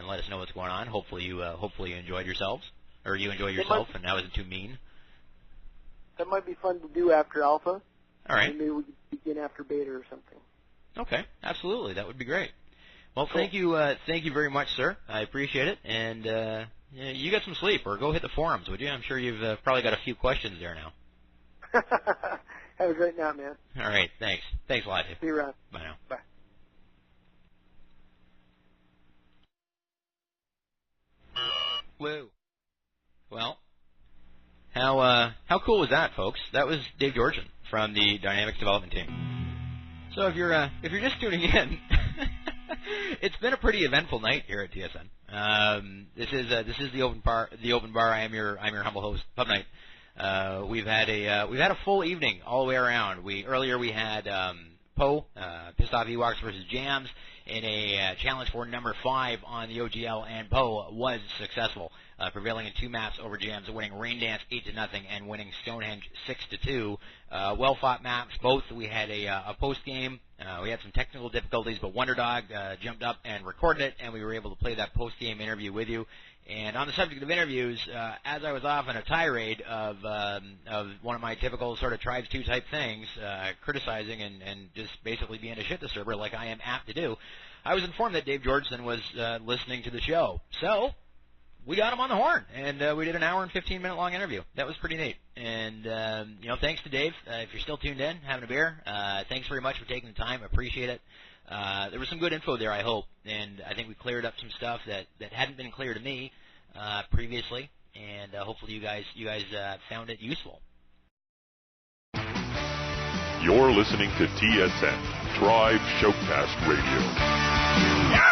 let us know what's going on. Hopefully you enjoyed yourselves, or you enjoyed yourself, and that wasn't too mean. That might be fun to do after alpha. All right. And maybe we could begin after beta or something. Okay, absolutely. That would be great. Well, cool. Thank you very much, sir. I appreciate it. And you get some sleep, or go hit the forums, would you? I'm sure you've probably got a few questions there now. Have a great night, man. All right, thanks. Thanks a lot, Dave. See you around. Bye now. Bye. Woo. Well, how cool was that, folks? That was Dave Georgeson from the Dynamics development team. So if you're just tuning in, it's been a pretty eventful night here at TSN. This is the open bar. I am your humble host, Pubknight. We've had a full evening all the way around. Earlier we had Poe, Pissed Off Ewoks versus Jams, in a challenge for number 5 on the OGL, and Poe was successful, prevailing in 2 maps over Jams, winning Rain Dance 8-0 and winning Stonehenge 6-2. Well-fought maps, both. We had a post-game. We had some technical difficulties, but Wonder Dog jumped up and recorded it, and we were able to play that post-game interview with you. And on the subject of interviews, as I was off on a tirade of one of my typical sort of Tribes 2 type things, criticizing and just basically being a shit disturber like I am apt to do, I was informed that Dave Georgeson was listening to the show. So we got him on the horn, and we did an hour and 15-minute long interview. That was pretty neat. And, thanks to Dave. If you're still tuned in, having a beer, thanks very much for taking the time. I appreciate it. There was some good info there, I hope, and I think we cleared up some stuff that hadn't been clear to me previously, and hopefully you guys found it useful. You're listening to TSN, Tribe Showcast Radio.